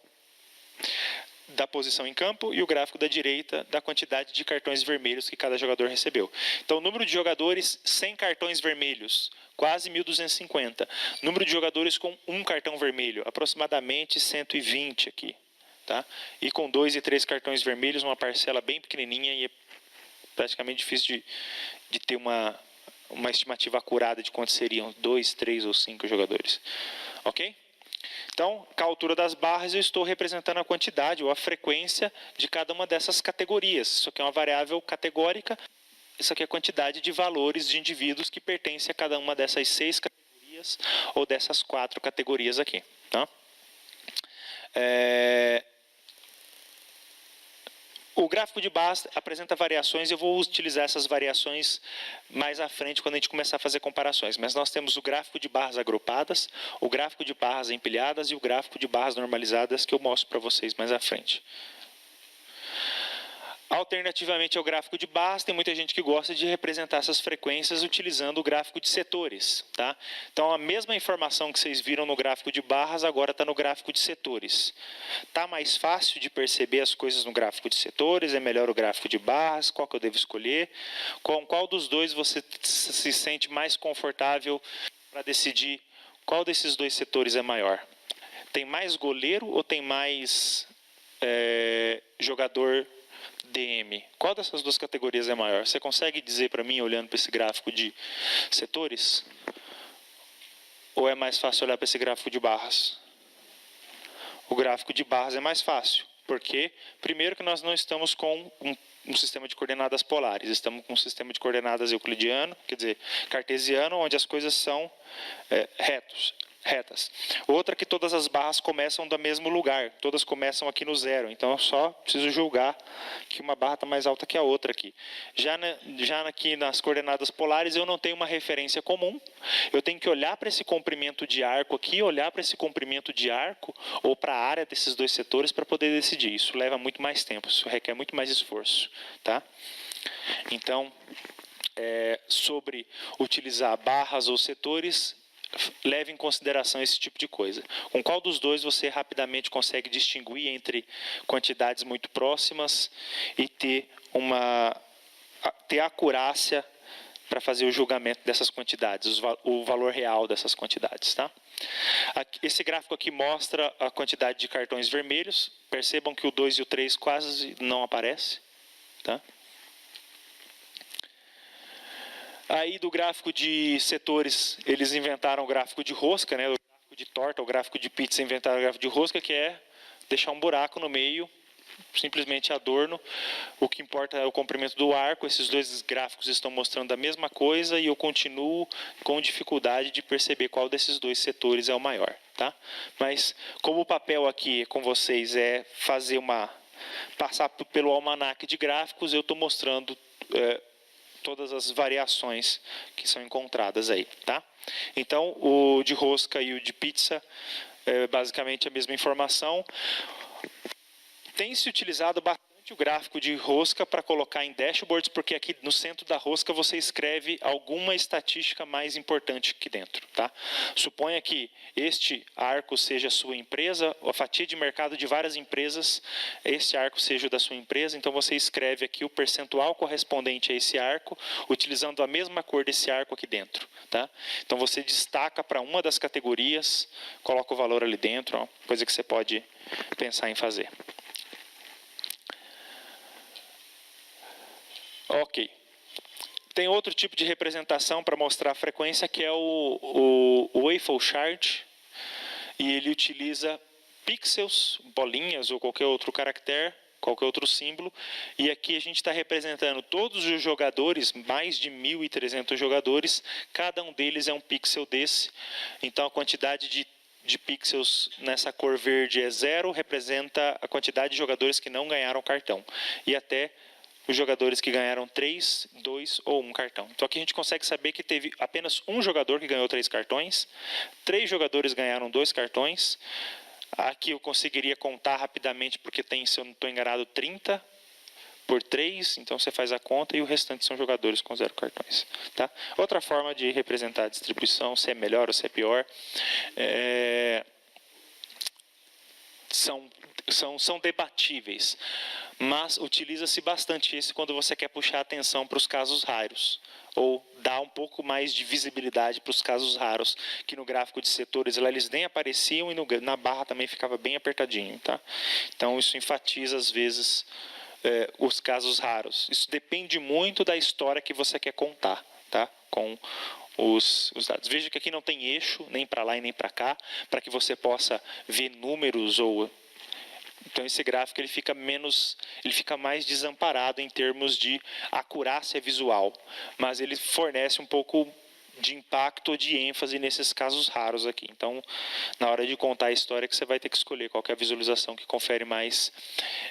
Speaker 1: da posição em campo e o gráfico da direita da quantidade de cartões vermelhos que cada jogador recebeu. Então, o número de jogadores sem cartões vermelhos, quase 1.250. Número de jogadores com um cartão vermelho, aproximadamente 120 aqui. Tá? E com 2 e 3 cartões vermelhos, uma parcela bem pequenininha e é praticamente difícil de ter uma estimativa acurada de quantos seriam 2, 3 ou 5 jogadores. Ok? Então, com a altura das barras, eu estou representando a quantidade ou a frequência de cada uma dessas categorias. Isso aqui é uma variável categórica. isso aqui é a quantidade de valores de indivíduos que pertencem a cada uma dessas 6 categorias ou dessas 4 categorias aqui. Tá? O gráfico de barras apresenta variações, eu vou utilizar essas variações mais à frente quando a gente começar a fazer comparações. Mas nós temos o gráfico de barras agrupadas, o gráfico de barras empilhadas e o gráfico de barras normalizadas que eu mostro para vocês mais à frente. Alternativamente ao gráfico de barras, tem muita gente que gosta de representar essas frequências utilizando o gráfico de setores. Tá? Então, a mesma informação que vocês viram no gráfico de barras, agora está no gráfico de setores. Está mais fácil de perceber as coisas no gráfico de setores? É melhor o gráfico de barras? Qual que eu devo escolher? Com qual dos dois você se sente mais confortável para decidir qual desses 2 setores é maior? Tem mais goleiro ou tem mais jogador DM? Qual dessas 2 categorias é maior? Você consegue dizer para mim, olhando para esse gráfico de setores? Ou é mais fácil olhar para esse gráfico de barras? O gráfico de barras é mais fácil. Porque, primeiro, que nós não estamos com um sistema de coordenadas polares. Estamos com um sistema de coordenadas euclidiano, quer dizer, cartesiano, onde as coisas são retas. Outra que todas as barras começam do mesmo lugar, todas começam aqui no 0, então eu só preciso julgar que uma barra está mais alta que a outra aqui. Já aqui nas coordenadas polares eu não tenho uma referência comum, eu tenho que olhar para esse comprimento de arco aqui, olhar para esse comprimento de arco ou para a área desses 2 setores para poder decidir. Isso leva muito mais tempo, isso requer muito mais esforço. Tá? Então, sobre utilizar barras ou setores, leve em consideração esse tipo de coisa. Com qual dos 2 você rapidamente consegue distinguir entre quantidades muito próximas e ter acurácia para fazer o julgamento dessas quantidades, o valor real dessas quantidades. Tá? Esse gráfico aqui mostra a quantidade de cartões vermelhos. Percebam que o 2 e o 3 quase não aparecem. Tá? Aí do gráfico de setores, eles inventaram o gráfico de rosca, né? O gráfico de torta, o gráfico de pizza inventaram o gráfico de rosca, que é deixar um buraco no meio, simplesmente adorno. O que importa é o comprimento do arco. Esses 2 gráficos estão mostrando a mesma coisa e eu continuo com dificuldade de perceber qual desses 2 setores é o maior. Tá? Mas como o papel aqui com vocês é passar pelo almanaque de gráficos, eu estou mostrando todas as variações que são encontradas aí, tá? Então, o de rosca e o de pizza é basicamente a mesma informação. Tem se utilizado bastante o gráfico de rosca para colocar em dashboards, porque aqui no centro da rosca você escreve alguma estatística mais importante aqui dentro. Tá? Suponha que este arco seja a sua empresa, a fatia de mercado de várias empresas, este arco seja o da sua empresa, então você escreve aqui o percentual correspondente a esse arco, utilizando a mesma cor desse arco aqui dentro. Tá? Então você destaca para uma das categorias, coloca o valor ali dentro, ó, coisa que você pode pensar em fazer. Ok. Tem outro tipo de representação para mostrar a frequência, que é o waffle chart. E ele utiliza pixels, bolinhas ou qualquer outro caractere, qualquer outro símbolo. E aqui a gente está representando todos os jogadores, mais de 1.300 jogadores. Cada um deles é um pixel desse. Então a quantidade de pixels nessa cor verde é 0, representa a quantidade de jogadores que não ganharam cartão. E até os jogadores que ganharam 3, 2 ou 1 cartão. Então aqui a gente consegue saber que teve apenas um jogador que ganhou 3 cartões, 3 jogadores ganharam 2 cartões. Aqui eu conseguiria contar rapidamente, porque tem, se eu não estou enganado, 30 por 3, então você faz a conta e o restante são jogadores com 0 cartões. Tá? Outra forma de representar a distribuição, se é melhor ou se é pior, são debatíveis, mas utiliza-se bastante esse quando você quer puxar atenção para os casos raros, ou dar um pouco mais de visibilidade para os casos raros, que no gráfico de setores eles nem apareciam e na barra também ficava bem apertadinho. Tá? Então isso enfatiza às vezes os casos raros. Isso depende muito da história que você quer contar, tá? Com os dados. Veja que aqui não tem eixo, nem para lá e nem para cá, para que você possa ver números ou Então esse gráfico ele fica mais desamparado em termos de acurácia visual, mas ele fornece um pouco de impacto ou de ênfase nesses casos raros aqui. Então, na hora de contar a história, que você vai ter que escolher qual que é a visualização que confere mais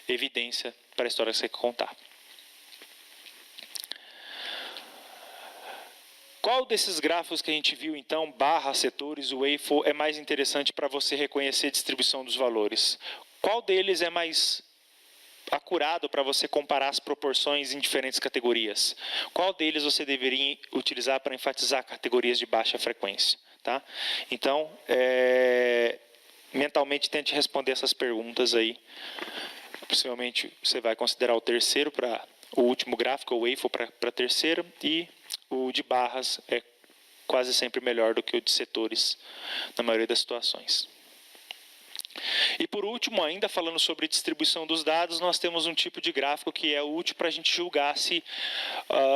Speaker 1: evidência para a história que você quer contar. Qual desses gráficos que a gente viu, então, barra, setores, waffle, é mais interessante para você reconhecer a distribuição dos valores? Qual deles é mais acurado para você comparar as proporções em diferentes categorias? Qual deles você deveria utilizar para enfatizar categorias de baixa frequência? Tá? Então, mentalmente tente responder essas perguntas aí. Possivelmente você vai considerar o terceiro para o último gráfico, o waffle para terceiro, e o de barras é quase sempre melhor do que o de setores na maioria das situações. E por último, ainda falando sobre distribuição dos dados, nós temos um tipo de gráfico que é útil para a gente julgar se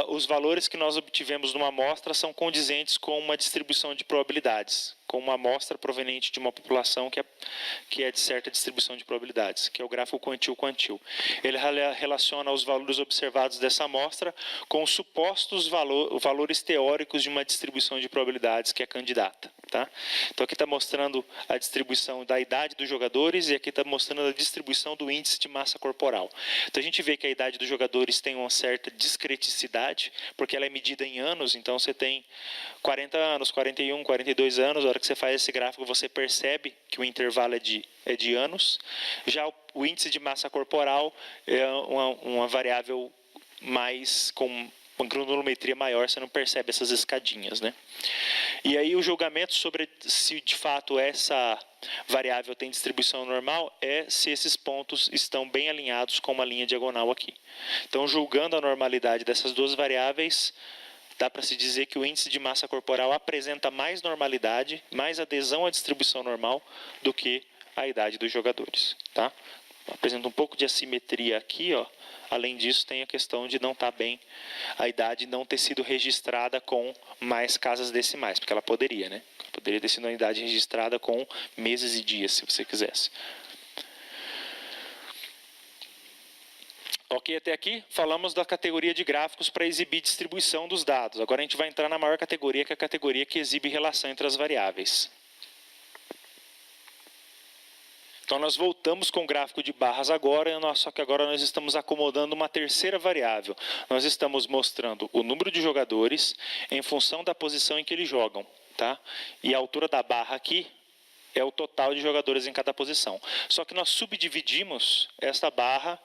Speaker 1: os valores que nós obtivemos numa amostra são condizentes com uma distribuição de probabilidades, com uma amostra proveniente de uma população que é de certa distribuição de probabilidades, que é o gráfico quantil-quantil. Ele relaciona os valores observados dessa amostra com os supostos valores teóricos de uma distribuição de probabilidades que é candidata. Tá? Então aqui está mostrando a distribuição da idade dos jogadores e aqui está mostrando a distribuição do índice de massa corporal. Então a gente vê que a idade dos jogadores tem uma certa discreticidade, porque ela é medida em anos, então você tem 40 anos, 41, 42 anos, a hora que você faz esse gráfico você percebe que o intervalo é de anos. Já o índice de massa corporal é uma variável mais com uma granulometria maior, você não percebe essas escadinhas, né? E aí o julgamento sobre se de fato essa variável tem distribuição normal é se esses pontos estão bem alinhados com uma linha diagonal aqui. Então, julgando a normalidade dessas duas variáveis, dá para se dizer que o índice de massa corporal apresenta mais normalidade, mais adesão à distribuição normal do que a idade dos jogadores, tá? Apresenta um pouco de assimetria aqui, ó. Além disso, tem a questão de não estar bem, a idade não ter sido registrada com mais casas decimais, porque ela poderia, né? Poderia ter sido uma idade registrada com meses e dias, se você quisesse. Ok, até aqui falamos da categoria de gráficos para exibir distribuição dos dados. Agora a gente vai entrar na maior categoria, que é a categoria que exibe relação entre as variáveis. Então nós voltamos com o gráfico de barras agora, só que agora nós estamos acomodando uma terceira variável. Nós estamos mostrando o número de jogadores em função da posição em que eles jogam. Tá? E a altura da barra aqui é o total de jogadores em cada posição. Só que nós subdividimos essa barra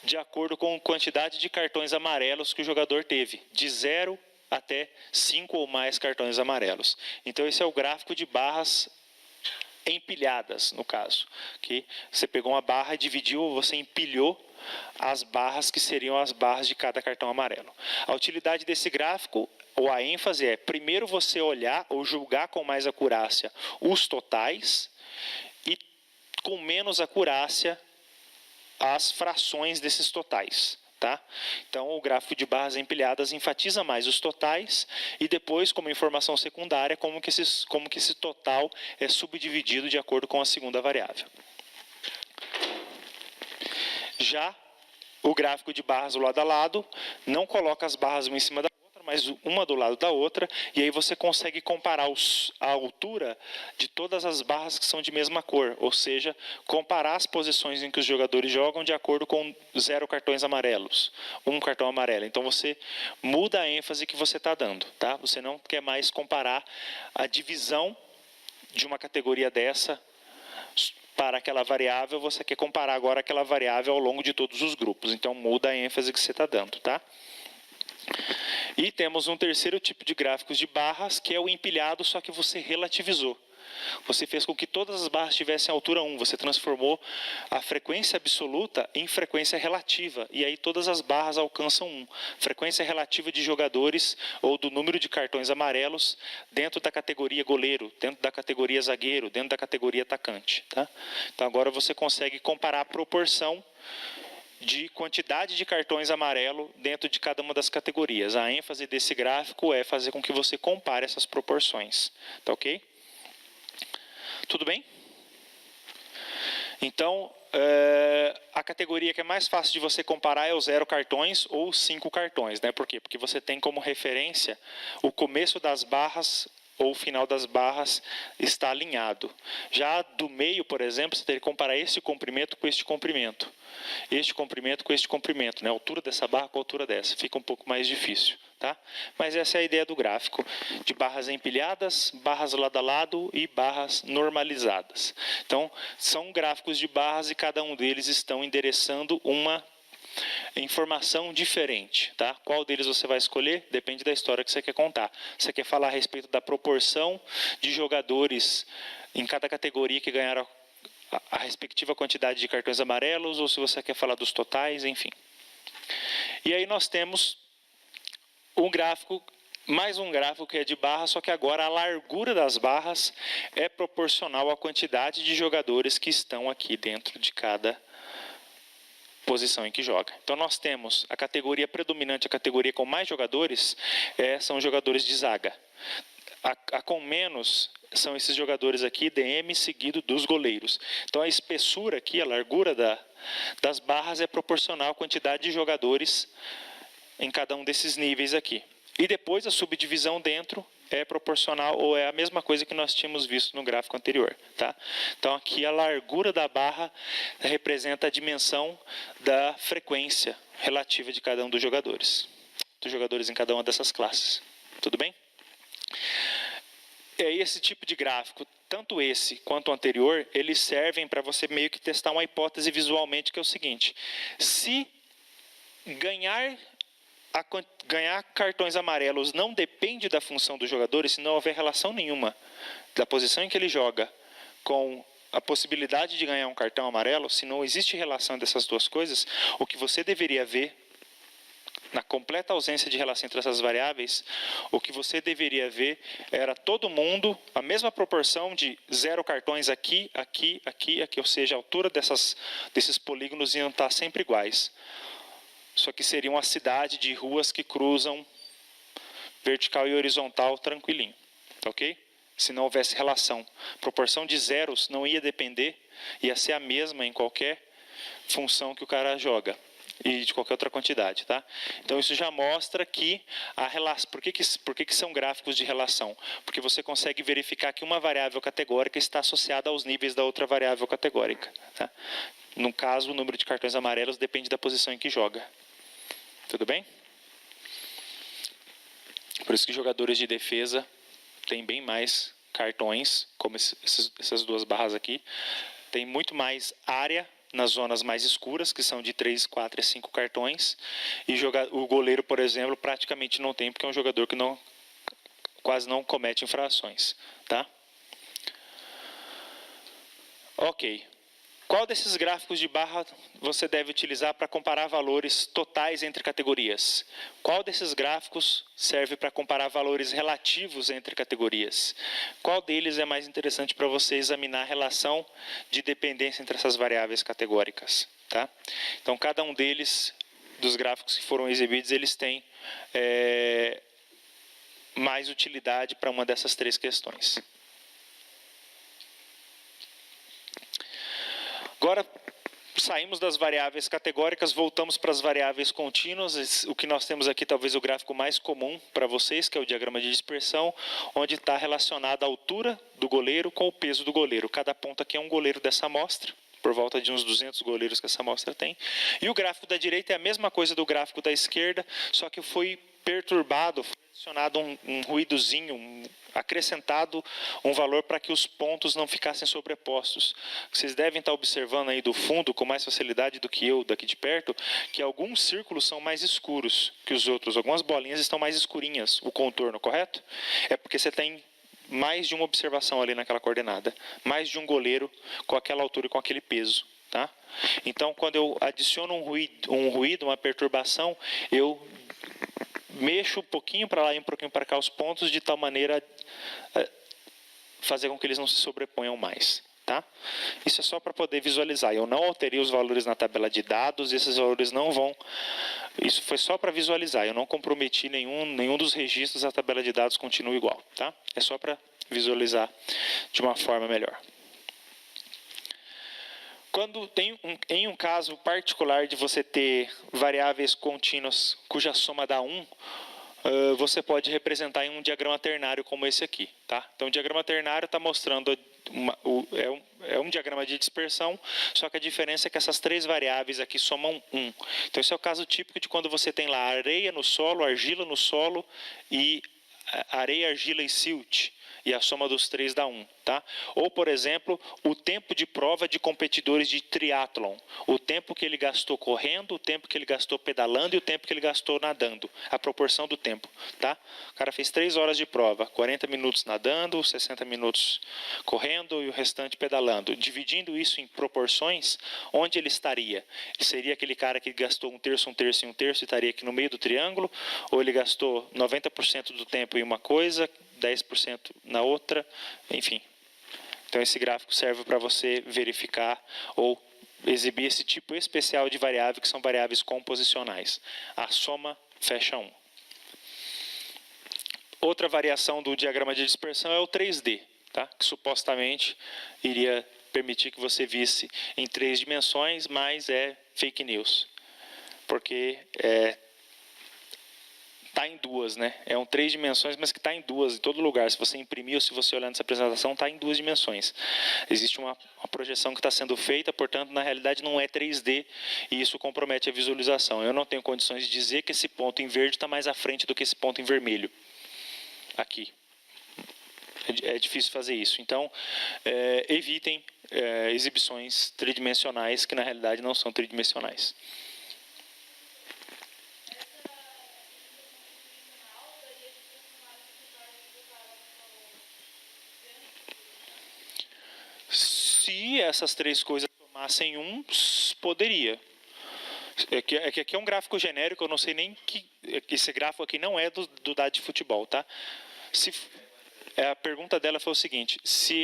Speaker 1: de acordo com a quantidade de cartões amarelos que o jogador teve, de 0 até 5 ou mais cartões amarelos. Então esse é o gráfico de barras empilhadas, no caso. Que você pegou uma barra e dividiu, você empilhou as barras que seriam as barras de cada cartão amarelo. A utilidade desse gráfico, ou a ênfase é, primeiro você olhar ou julgar com mais acurácia os totais e com menos acurácia as frações desses totais. Tá? Então, o gráfico de barras empilhadas enfatiza mais os totais e depois, como informação secundária, como que esse total é subdividido de acordo com a segunda variável. Já o gráfico de barras lado a lado não coloca as barras uma em cima da outra, mas uma do lado da outra, e aí você consegue comparar a altura de todas as barras que são de mesma cor, ou seja, comparar as posições em que os jogadores jogam de acordo com 0 cartões amarelos, 1 cartão amarelo. Então você muda a ênfase que você está dando, tá? Você não quer mais comparar a divisão de uma categoria dessa para aquela variável, você quer comparar agora aquela variável ao longo de todos os grupos. Então muda a ênfase que você está dando, tá? E temos um terceiro tipo de gráficos de barras, que é o empilhado, só que você relativizou. Você fez com que todas as barras tivessem altura 1, você transformou a frequência absoluta em frequência relativa, e aí todas as barras alcançam 1. Frequência relativa de jogadores ou do número de cartões amarelos dentro da categoria goleiro, dentro da categoria zagueiro, dentro da categoria atacante. Tá? Então agora você consegue comparar a proporção de quantidade de cartões amarelo dentro de cada uma das categorias. A ênfase desse gráfico é fazer com que você compare essas proporções. Tá ok? Tudo bem? Então, a categoria que é mais fácil de você comparar é o 0 cartões ou 5 cartões, né? Por quê? Porque você tem como referência o começo das barras ou o final das barras está alinhado. Já do meio, por exemplo, você teria que comparar este comprimento com este comprimento. Este comprimento com este comprimento, né? A altura dessa barra com a altura dessa. Fica um pouco mais difícil, tá? Mas essa é a ideia do gráfico, de barras empilhadas, barras lado a lado e barras normalizadas. Então, são gráficos de barras e cada um deles estão endereçando uma informação diferente, tá? Qual deles você vai escolher? Depende da história que você quer contar. Você quer falar a respeito da proporção de jogadores em cada categoria que ganharam a respectiva quantidade de cartões amarelos, ou se você quer falar dos totais, enfim. E aí nós temos um gráfico, mais um gráfico que é de barras, só que agora a largura das barras é proporcional à quantidade de jogadores que estão aqui dentro de cada posição em que joga. Então nós temos a categoria predominante, a categoria com mais jogadores, são os jogadores de zaga. A com menos são esses jogadores aqui, DM, seguido dos goleiros. Então a espessura aqui, a largura das barras é proporcional à quantidade de jogadores em cada um desses níveis aqui. E depois a subdivisão dentro é proporcional ou é a mesma coisa que nós tínhamos visto no gráfico anterior, tá? Então aqui a largura da barra representa a dimensão da frequência relativa de cada um dos jogadores em cada uma dessas classes. Tudo bem? É esse tipo de gráfico, tanto esse quanto o anterior, eles servem para você meio que testar uma hipótese visualmente, que é o seguinte: se ganhar cartões amarelos não depende da função dos jogadores, se não houver relação nenhuma da posição em que ele joga com a possibilidade de ganhar um cartão amarelo, se não existe relação dessas duas coisas, o que você deveria ver, na completa ausência de relação entre essas variáveis, o que você deveria ver era todo mundo, a mesma proporção de 0 cartões aqui, aqui, aqui, aqui, ou seja, a altura desses polígonos iam estar sempre iguais. Só que seria uma cidade de ruas que cruzam vertical e horizontal tranquilinho, ok? Se não houvesse relação. Proporção de zeros não ia depender, ia ser a mesma em qualquer função que o cara joga e de qualquer outra quantidade, tá? Então isso já mostra que a relação. Por que são gráficos de relação? Porque você consegue verificar que uma variável categórica está associada aos níveis da outra variável categórica, tá? No caso, o número de cartões amarelos depende da posição em que joga. Tudo bem? Por isso que jogadores de defesa têm bem mais cartões, como essas duas barras aqui. Tem muito mais área nas zonas mais escuras, que são de 3, 4 e 5 cartões. E o goleiro, por exemplo, praticamente não tem, porque é um jogador que quase não comete infrações. Tá? Ok. Qual desses gráficos de barra você deve utilizar para comparar valores totais entre categorias? Qual desses gráficos serve para comparar valores relativos entre categorias? Qual deles é mais interessante para você examinar a relação de dependência entre essas variáveis categóricas? Tá? Então, cada um deles, dos gráficos que foram exibidos, eles têm mais utilidade para uma dessas três questões. Agora, saímos das variáveis categóricas, voltamos para as variáveis contínuas. O que nós temos aqui, talvez o gráfico mais comum para vocês, que é o diagrama de dispersão, onde está relacionada a altura do goleiro com o peso do goleiro. Cada ponto aqui é um goleiro dessa amostra, por volta de uns 200 goleiros que essa amostra tem. E o gráfico da direita é a mesma coisa do gráfico da esquerda, só que foi perturbado, foi adicionado um ruídozinho, acrescentado um valor para que os pontos não ficassem sobrepostos. Vocês devem estar observando aí do fundo, com mais facilidade do que eu daqui de perto, que alguns círculos são mais escuros que os outros. Algumas bolinhas estão mais escurinhas, o contorno, correto? É porque você tem mais de uma observação ali naquela coordenada. Mais de um goleiro com aquela altura e com aquele peso. Tá? Então, quando eu adiciono um ruído, uma perturbação, eu mexo um pouquinho para lá e um pouquinho para cá os pontos, de tal maneira a fazer com que eles não se sobreponham mais. Tá? Isso é só para poder visualizar. Eu não alterei os valores na tabela de dados, esses valores não vão... Isso foi só para visualizar, eu não comprometi nenhum dos registros, a tabela de dados continua igual. Tá? É só para visualizar de uma forma melhor. Quando tem em um caso particular de você ter variáveis contínuas cuja soma dá 1, você pode representar em um diagrama ternário como esse aqui. Tá? Então, o diagrama ternário está mostrando, é um diagrama de dispersão, só que a diferença é que essas três variáveis aqui somam 1. Então, esse é o caso típico de quando você tem lá areia no solo, argila no solo e areia, argila e silt. E a soma dos três dá 1. Tá? Ou, por exemplo, o tempo de prova de competidores de triatlon. O tempo que ele gastou correndo, o tempo que ele gastou pedalando e o tempo que ele gastou nadando. A proporção do tempo. Tá? O cara fez 3 horas de prova, 40 minutos nadando, 60 minutos correndo e o restante pedalando. Dividindo isso em proporções, onde ele estaria? Ele seria aquele cara que gastou 1/3, 1/3 e 1/3 e estaria aqui no meio do triângulo? Ou ele gastou 90% do tempo em uma coisa, 10% na outra, enfim. Então, esse gráfico serve para você verificar ou exibir esse tipo especial de variável, que são variáveis composicionais. A soma fecha 1. Outra variação do diagrama de dispersão é o 3D, tá? Que supostamente iria permitir que você visse em 3 dimensões, mas é fake news. Porque está em 2, né? É um 3 dimensões, mas que está em 2 em todo lugar. Se você imprimir ou se você olhar nessa apresentação, está em 2 dimensões. Existe uma projeção que está sendo feita, portanto, na realidade não é 3D e isso compromete a visualização. Eu não tenho condições de dizer que esse ponto em verde está mais à frente do que esse ponto em vermelho. Aqui. É difícil fazer isso. Então, evitem exibições tridimensionais que na realidade não são tridimensionais. Se essas três coisas somassem 1, poderia. É que aqui é um gráfico genérico, eu não sei nem que esse gráfico aqui não é do dado de futebol, tá? A pergunta dela foi o seguinte: se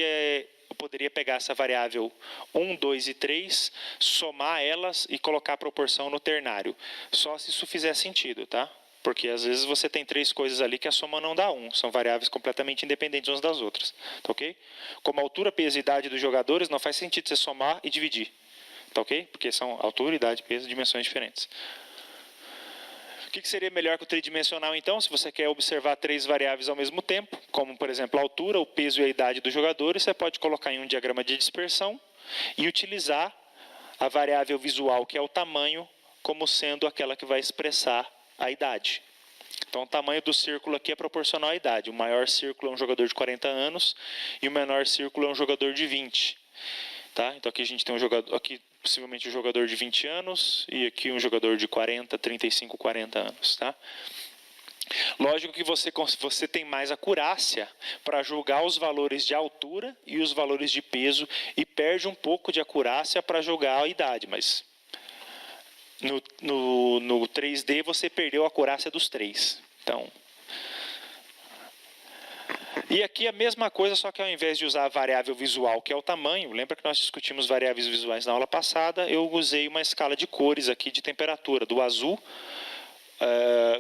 Speaker 1: eu poderia pegar essa variável 1, 2 e 3, somar elas e colocar a proporção no ternário. Só se isso fizer sentido, tá? Porque às vezes você tem 3 coisas ali que a soma não dá 1. São variáveis completamente independentes umas das outras. Tá ok? Como altura, peso e idade dos jogadores, não faz sentido você somar e dividir. Tá ok? Porque são altura, idade, peso, dimensões diferentes. O que seria melhor que o tridimensional, então? Se você quer observar 3 variáveis ao mesmo tempo, como, por exemplo, a altura, o peso e a idade dos jogadores, você pode colocar em um diagrama de dispersão e utilizar a variável visual, que é o tamanho, como sendo aquela que vai expressar a idade. Então, o tamanho do círculo aqui é proporcional à idade. O maior círculo é um jogador de 40 anos e o menor círculo é um jogador de 20. Tá? Então, aqui a gente tem um jogador, aqui possivelmente um jogador de 20 anos e aqui um jogador de 40, 35, 40 anos. Tá? Lógico que você tem mais acurácia para julgar os valores de altura e os valores de peso e perde um pouco de acurácia para julgar a idade, mas no 3D você perdeu a acurácia dos 3. Então, e aqui a mesma coisa, só que ao invés de usar a variável visual, que é o tamanho, lembra que nós discutimos variáveis visuais na aula passada, eu usei uma escala de cores aqui de temperatura, do azul,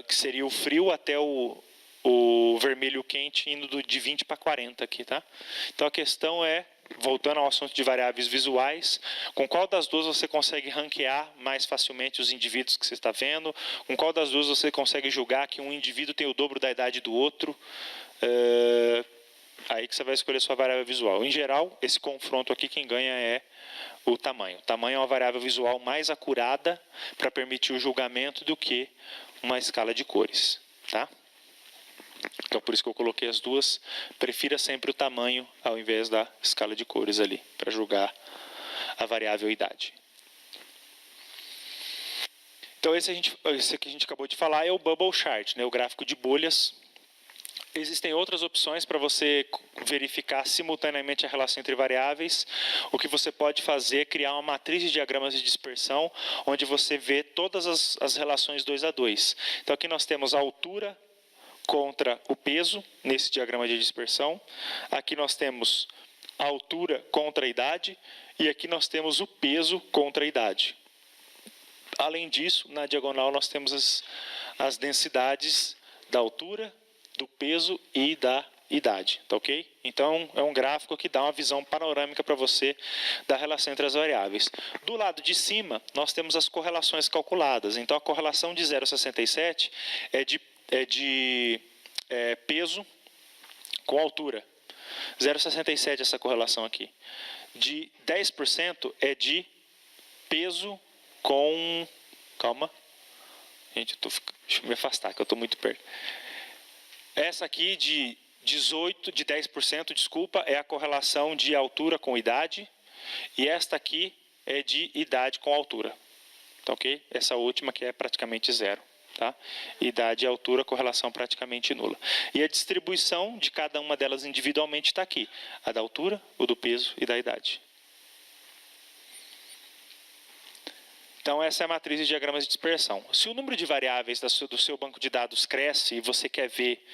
Speaker 1: que seria o frio, até o vermelho quente, indo de 20 para 40 aqui, tá? Então a questão é, voltando ao assunto de variáveis visuais, com qual das duas você consegue ranquear mais facilmente os indivíduos que você está vendo? Com qual das duas você consegue julgar que um indivíduo tem o dobro da idade do outro? Aí que você vai escolher sua variável visual. Em geral, esse confronto aqui, quem ganha é o tamanho. O tamanho é uma variável visual mais acurada para permitir o julgamento do que uma escala de cores. Tá? Então, por isso que eu coloquei as duas. Prefira sempre o tamanho ao invés da escala de cores ali, para julgar a variável idade. Então, esse que a gente acabou de falar é o bubble chart, né, o gráfico de bolhas. Existem outras opções para você verificar simultaneamente a relação entre variáveis. O que você pode fazer é criar uma matriz de diagramas de dispersão, onde você vê todas as relações 2 a 2. Então, aqui nós temos a altura contra o peso, nesse diagrama de dispersão. Aqui nós temos a altura contra a idade, e aqui nós temos o peso contra a idade. Além disso, na diagonal nós temos as densidades da altura, do peso e da idade, tá ok? Então, é um gráfico que dá uma visão panorâmica para você da relação entre as variáveis. Do lado de cima, nós temos as correlações calculadas. Então, a correlação de 0,67 é de peso com altura. 0,67 essa correlação aqui. De 10% é de peso com... Calma. Gente, deixa eu me afastar, que eu estou muito perto. Essa aqui de 10%, desculpa, é a correlação de altura com idade. E esta aqui é de idade com altura. Tá ok? Essa última que é praticamente zero. Tá? Idade e altura, correlação praticamente nula. E a distribuição de cada uma delas individualmente está aqui. A da altura, o do peso e da idade. Então, essa é a matriz de diagramas de dispersão. Se o número de variáveis do seu banco de dados cresce e você quer ver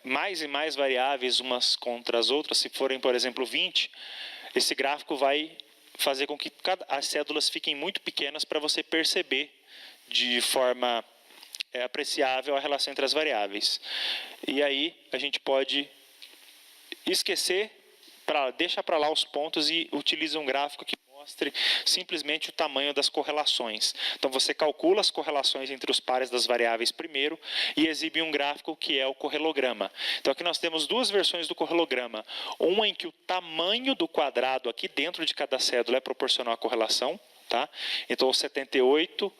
Speaker 1: mais e mais variáveis umas contra as outras, se forem, por exemplo, 20, esse gráfico vai fazer com que as cédulas fiquem muito pequenas para você perceber de forma apreciável a relação entre as variáveis. E aí a gente pode esquecer, deixa para lá os pontos e utiliza um gráfico que mostre simplesmente o tamanho das correlações. Então, você calcula as correlações entre os pares das variáveis primeiro e exibe um gráfico que é o correlograma. Então, aqui nós temos duas versões do correlograma. Uma em que o tamanho do quadrado aqui dentro de cada cédula é proporcional à correlação. Tá? Então, o 78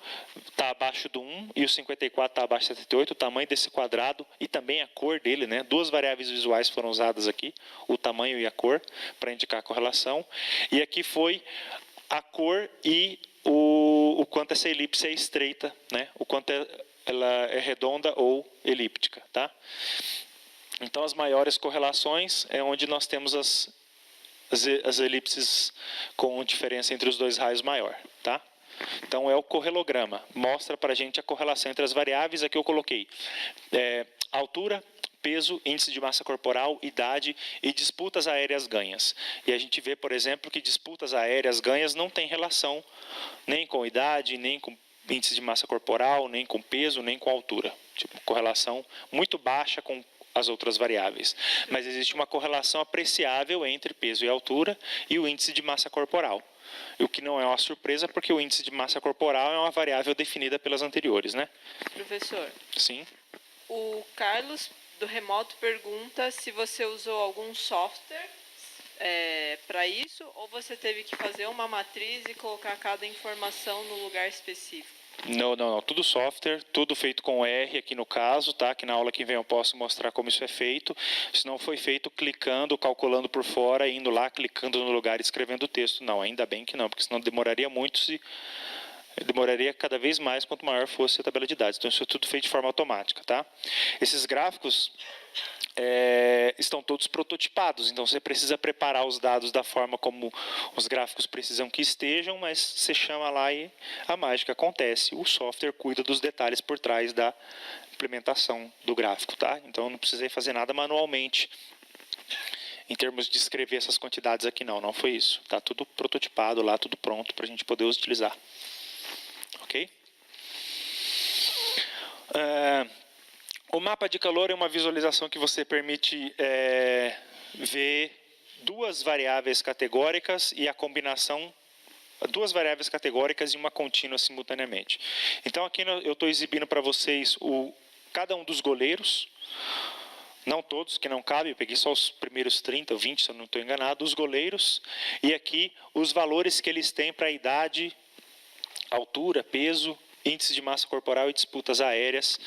Speaker 1: está abaixo do 1 e o 54 está abaixo do 78, o tamanho desse quadrado e também a cor dele, né? Duas variáveis visuais foram usadas aqui, o tamanho e a cor, para indicar a correlação. E aqui foi a cor e o quanto essa elipse é estreita, né? O quanto ela é redonda ou elíptica. Tá? Então, as maiores correlações é onde nós temos as elipses com diferença entre os dois raios maior, tá? Então, é o correlograma. Mostra para a gente a correlação entre as variáveis. Aqui eu coloquei altura, peso, índice de massa corporal, idade e disputas aéreas ganhas. E a gente vê, por exemplo, que disputas aéreas ganhas não tem relação nem com idade, nem com índice de massa corporal, nem com peso, nem com altura. Tipo, correlação muito baixa com as outras variáveis. Mas existe uma correlação apreciável entre peso e altura e o índice de massa corporal. O que não é uma surpresa, porque o índice de massa corporal é uma variável definida pelas anteriores, né?
Speaker 2: Professor.
Speaker 1: Sim.
Speaker 2: O Carlos, do remoto, pergunta se você usou algum software para isso, ou você teve que fazer uma matriz e colocar cada informação no lugar específico.
Speaker 1: Não. Tudo software, tudo feito com R aqui no caso, tá? Que na aula que vem eu posso mostrar como isso é feito. Se não foi feito clicando, calculando por fora, indo lá, clicando no lugar e escrevendo o texto. Não, ainda bem que não, porque senão demoraria muito demoraria cada vez mais quanto maior fosse a tabela de dados. Então, isso é tudo feito de forma automática, tá? Esses gráficos estão todos prototipados, então você precisa preparar os dados da forma como os gráficos precisam que estejam, mas você chama lá e a mágica acontece. O software cuida dos detalhes por trás da implementação do gráfico, tá? Então, eu não precisei fazer nada manualmente em termos de escrever essas quantidades aqui, não foi isso. Está tudo prototipado lá, tudo pronto para a gente poder utilizar. Ok? O mapa de calor é uma visualização que você permite ver duas variáveis categóricas e a combinação, duas variáveis categóricas e uma contínua simultaneamente. Então, aqui eu estou exibindo para vocês cada um dos goleiros, não todos, que não cabe, eu peguei só os primeiros 30 ou 20, se eu não estou enganado, os goleiros, e aqui os valores que eles têm para a idade, altura, peso, índice de massa corporal e disputas aéreas.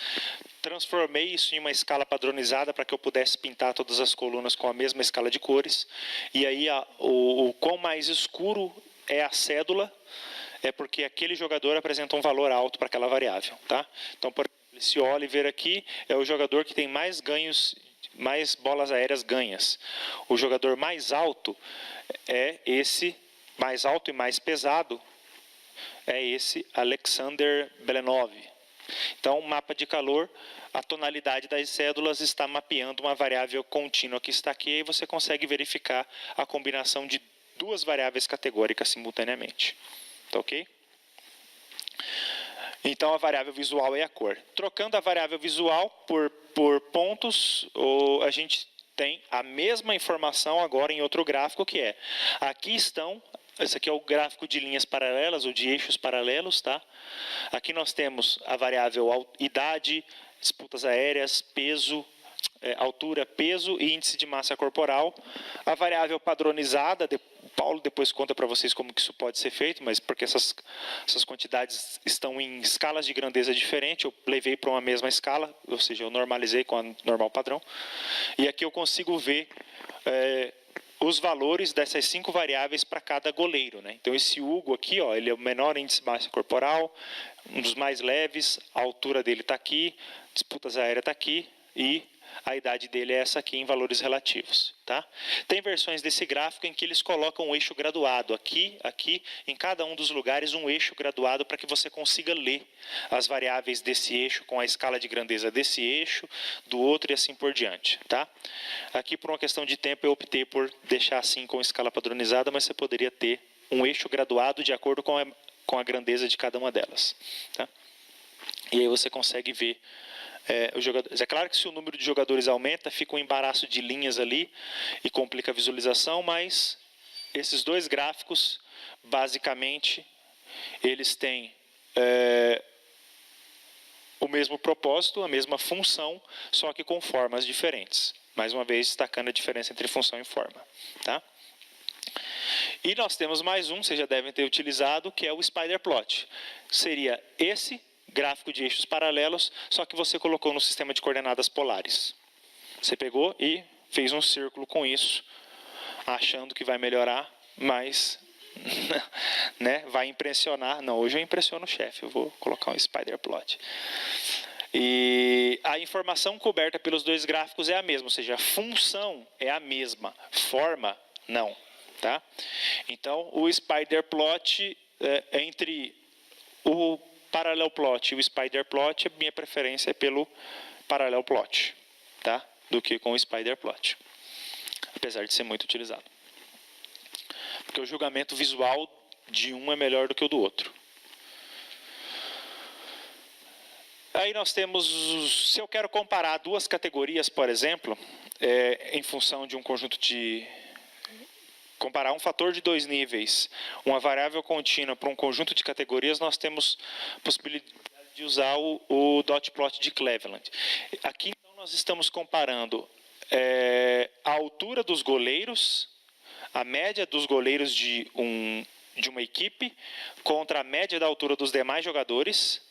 Speaker 1: Transformei isso em uma escala padronizada para que eu pudesse pintar todas as colunas com a mesma escala de cores. E aí, o quão mais escuro é a cédula, é porque aquele jogador apresenta um valor alto para aquela variável. Tá? Então, por exemplo, esse Oliver aqui é o jogador que tem mais ganhos, mais bolas aéreas ganhas. O jogador mais alto é esse, mais alto e mais pesado, é esse Alexander Belenov. Então, o mapa de calor, a tonalidade das cédulas está mapeando uma variável contínua que está aqui, e você consegue verificar a combinação de duas variáveis categóricas simultaneamente. Tá ok? Então, a variável visual é a cor. Trocando a variável visual por pontos, a gente tem a mesma informação agora em outro gráfico, que é, aqui estão, esse aqui é o gráfico de linhas paralelas, ou de eixos paralelos, tá? Aqui nós temos a variável idade, disputas aéreas, peso, altura, peso e índice de massa corporal. A variável padronizada, o Paulo depois conta para vocês como que isso pode ser feito, mas porque essas quantidades estão em escalas de grandeza diferentes, eu levei para uma mesma escala, ou seja, eu normalizei com a normal padrão. E aqui eu consigo ver os valores dessas 5 variáveis para cada goleiro, né? Então, esse Hugo aqui, ó, ele é o menor índice de massa corporal, um dos mais leves, a altura dele está aqui, disputas aéreas está aqui, e a idade dele é essa aqui em valores relativos, tá? Tem versões desse gráfico em que eles colocam um eixo graduado aqui, em cada um dos lugares um eixo graduado para que você consiga ler as variáveis desse eixo com a escala de grandeza desse eixo, do outro e assim por diante, tá? Aqui, por uma questão de tempo, eu optei por deixar assim com escala padronizada, mas você poderia ter um eixo graduado de acordo com a grandeza de cada uma delas, tá? E aí você consegue ver os jogadores. É claro que se o número de jogadores aumenta, fica um embaraço de linhas ali e complica a visualização, mas esses dois gráficos, basicamente, eles têm o mesmo propósito, a mesma função, só que com formas diferentes. Mais uma vez, destacando a diferença entre função e forma, tá? E nós temos mais um, vocês já devem ter utilizado, que é o spider plot. Seria esse gráfico de eixos paralelos, só que você colocou no sistema de coordenadas polares. Você pegou e fez um círculo com isso, achando que vai melhorar, mas né, vai impressionar. Não, hoje eu impressiono o chefe, eu vou colocar um spider plot. E a informação coberta pelos dois gráficos é a mesma, ou seja, a função é a mesma, forma não. Tá? Então, o spider plot, entre o parallel plot e o spider plot, a minha preferência é pelo parallel plot, tá? Do que com o spider plot, apesar de ser muito utilizado. Porque o julgamento visual de um é melhor do que o do outro. Aí nós temos, se eu quero comparar duas categorias, por exemplo, em função de um conjunto de... comparar um fator de 2 níveis, uma variável contínua para um conjunto de categorias, nós temos possibilidade de usar o dot plot de Cleveland. Aqui, então, nós estamos comparando a altura dos goleiros, a média dos goleiros de uma equipe, contra a média da altura dos demais jogadores,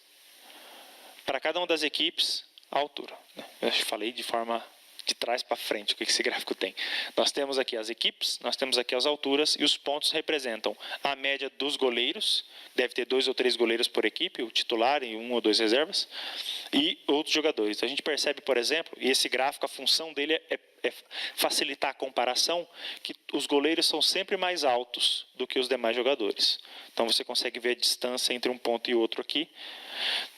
Speaker 1: para cada uma das equipes, a altura. Eu falei de forma... de trás para frente, o que esse gráfico tem. Nós temos aqui as equipes, nós temos aqui as alturas, e os pontos representam a média dos goleiros, deve ter 2 ou 3 goleiros por equipe, o titular e 1 ou 2 reservas, e outros jogadores. Então, a gente percebe, por exemplo, e esse gráfico, a função dele é facilitar a comparação, que os goleiros são sempre mais altos do que os demais jogadores. Então, você consegue ver a distância entre um ponto e outro aqui.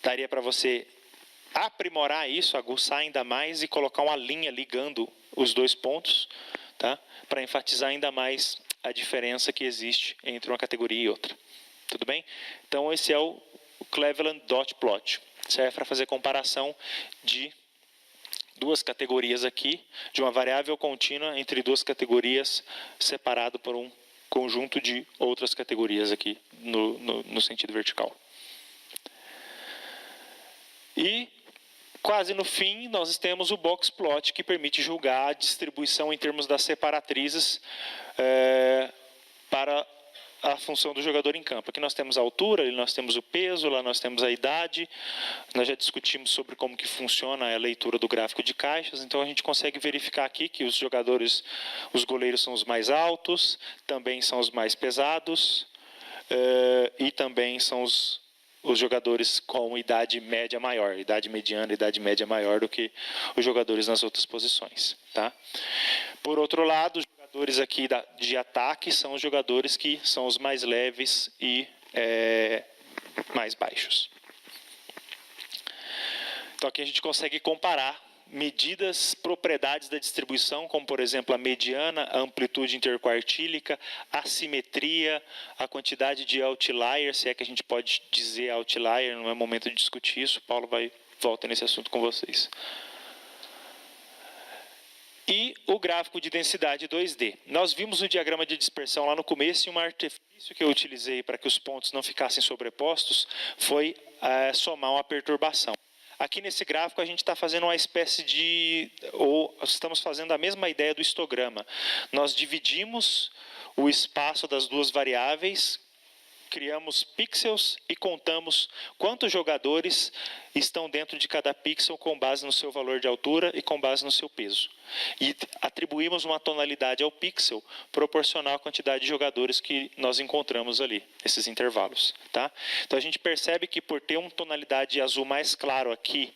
Speaker 1: Daria para você aprimorar isso, aguçar ainda mais e colocar uma linha ligando os dois pontos, tá? Para enfatizar ainda mais a diferença que existe entre uma categoria e outra. Tudo bem? Então, esse é o Cleveland Dot Plot. Serve para fazer comparação de duas categorias aqui, de uma variável contínua entre duas categorias, separado por um conjunto de outras categorias aqui no sentido vertical. E quase no fim, nós temos o box plot, que permite julgar a distribuição em termos das separatrizes para a função do jogador em campo. Aqui nós temos a altura, ali nós temos o peso, lá nós temos a idade. Nós já discutimos sobre como que funciona a leitura do gráfico de caixas, então a gente consegue verificar aqui que os jogadores, os goleiros são os mais altos, também são os mais pesados, e também são os jogadores com idade média maior, idade mediana, idade média maior do que os jogadores nas outras posições. Tá? Por outro lado, os jogadores aqui de ataque são os jogadores que são os mais leves e mais baixos. Então aqui a gente consegue comparar medidas, propriedades da distribuição, como, por exemplo, a mediana, a amplitude interquartílica, a simetria, a quantidade de outlier, se é que a gente pode dizer outlier, não é momento de discutir isso, Paulo volta nesse assunto com vocês. E o gráfico de densidade 2D. Nós vimos no diagrama de dispersão lá no começo, e um artifício que eu utilizei para que os pontos não ficassem sobrepostos foi somar uma perturbação. Aqui nesse gráfico a gente está fazendo uma espécie de, ou estamos fazendo a mesma ideia do histograma. Nós dividimos o espaço das duas variáveis, criamos pixels e contamos quantos jogadores estão dentro de cada pixel com base no seu valor de altura e com base no seu peso. E atribuímos uma tonalidade ao pixel proporcional à quantidade de jogadores que nós encontramos ali, esses intervalos. Tá? Então a gente percebe que por ter uma tonalidade azul mais claro aqui,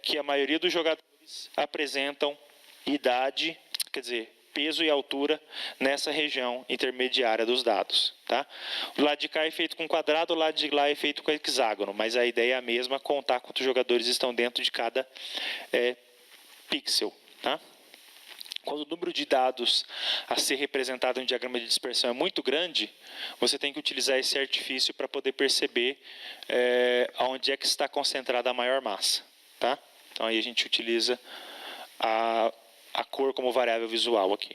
Speaker 1: que a maioria dos jogadores apresentam idade, quer dizer, peso e altura nessa região intermediária dos dados. Tá? O lado de cá é feito com quadrado, o lado de lá é feito com hexágono, mas a ideia é a mesma, contar quantos jogadores estão dentro de cada pixel. Tá? Quando o número de dados a ser representado em diagrama de dispersão é muito grande, você tem que utilizar esse artifício para poder perceber onde é que está concentrada a maior massa. Tá? Então aí a gente utiliza a cor como variável visual aqui.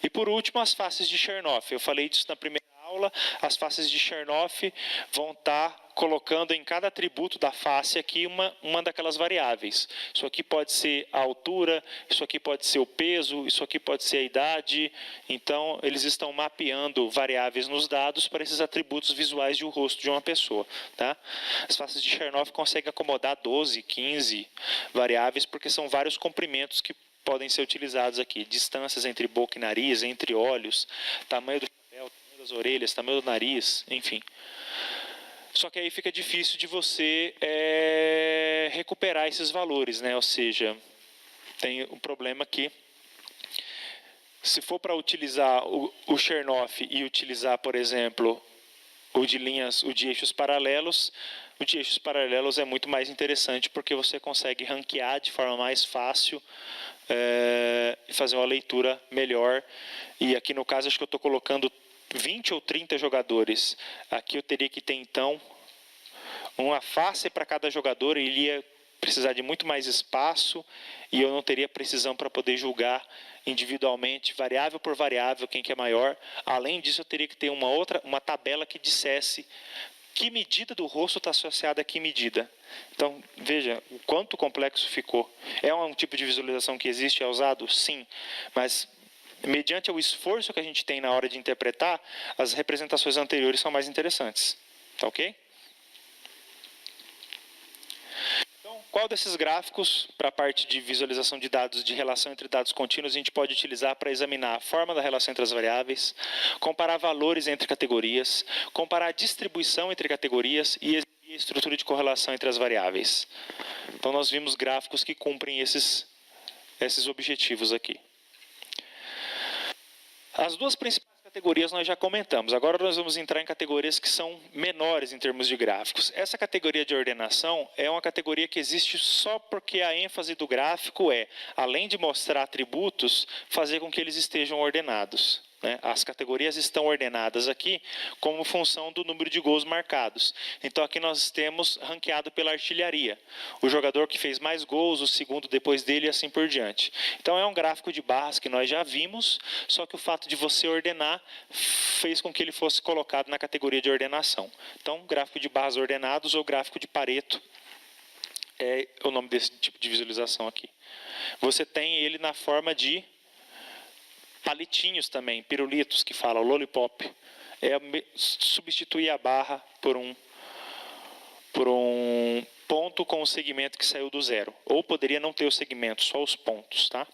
Speaker 1: E por último, as faces de Chernoff. Eu falei disso na primeira aula. As faces de Chernoff vão estar colocando em cada atributo da face aqui uma daquelas variáveis. Isso aqui pode ser a altura, isso aqui pode ser o peso, isso aqui pode ser a idade. Então, eles estão mapeando variáveis nos dados para esses atributos visuais de um rosto de uma pessoa. Tá? As faces de Chernoff conseguem acomodar 12, 15 variáveis, porque são vários comprimentos que podem ser utilizados aqui. Distâncias entre boca e nariz, entre olhos, tamanho do chapéu, tamanho das orelhas, tamanho do nariz, enfim. Só que aí fica difícil de você recuperar esses valores, né? Ou seja, tem um problema que, se for para utilizar o Chernoff e utilizar, por exemplo, o de eixos paralelos, o de eixos paralelos é muito mais interessante porque você consegue ranquear de forma mais fácil e fazer uma leitura melhor. E aqui no caso acho que eu estou colocando 20 ou 30 jogadores. Aqui eu teria que ter então uma face para cada jogador, e ele ia precisar de muito mais espaço e eu não teria precisão para poder julgar individualmente, variável por variável, quem que é maior. Além disso, eu teria que ter uma tabela que dissesse que medida do rosto está associada a que medida. Então, veja o quanto complexo ficou. É um tipo de visualização que existe, é usado? Sim, mas mediante o esforço que a gente tem na hora de interpretar, as representações anteriores são mais interessantes. Tá ok? Qual desses gráficos, para a parte de visualização de dados, de relação entre dados contínuos, a gente pode utilizar para examinar a forma da relação entre as variáveis, comparar valores entre categorias, comparar a distribuição entre categorias e a estrutura de correlação entre as variáveis? Então, nós vimos gráficos que cumprem esses objetivos aqui. As duas principais categorias nós já comentamos. Agora nós vamos entrar em categorias que são menores em termos de gráficos. Essa categoria de ordenação é uma categoria que existe só porque a ênfase do gráfico é, além de mostrar atributos, fazer com que eles estejam ordenados. As categorias estão ordenadas aqui como função do número de gols marcados. Então aqui nós temos ranqueado pela artilharia. O jogador que fez mais gols, o segundo depois dele e assim por diante. Então é um gráfico de barras que nós já vimos, só que o fato de você ordenar fez com que ele fosse colocado na categoria de ordenação. Então gráfico de barras ordenados ou gráfico de Pareto é o nome desse tipo de visualização aqui. Você tem ele na forma de palitinhos também, pirulitos, que fala, o lollipop. Substituir a barra por um ponto com o segmento que saiu do zero. Ou poderia não ter o segmento, só os pontos. Tá?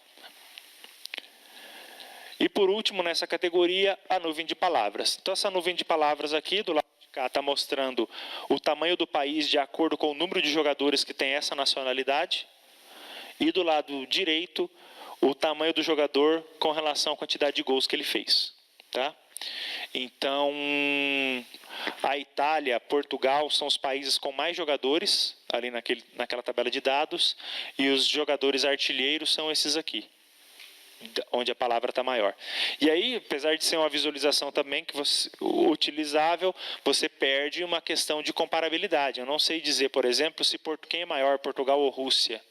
Speaker 1: E por último, nessa categoria, a nuvem de palavras. Então essa nuvem de palavras aqui, do lado de cá, está mostrando o tamanho do país de acordo com o número de jogadores que tem essa nacionalidade. E do lado direito, o tamanho do jogador com relação à quantidade de gols que ele fez. Tá? Então, a Itália, Portugal são os países com mais jogadores, ali naquela tabela de dados, e os jogadores artilheiros são esses aqui, onde a palavra está maior. E aí, apesar de ser uma visualização também que utilizável, você perde uma questão de comparabilidade. Eu não sei dizer, por exemplo, se quem é maior, Portugal ou Rússia.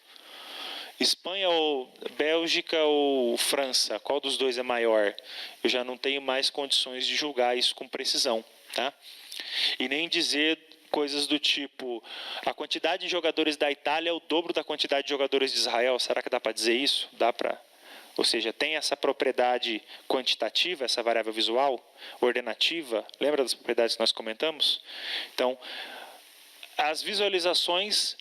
Speaker 1: Espanha ou Bélgica ou França, qual dos dois é maior? Eu já não tenho mais condições de julgar isso com precisão, tá? E nem dizer coisas do tipo, a quantidade de jogadores da Itália é o dobro da quantidade de jogadores de Israel. Será que dá para dizer isso? Dá para. Ou seja, tem essa propriedade quantitativa, essa variável visual, ordenativa. Lembra das propriedades que nós comentamos? Então, as visualizações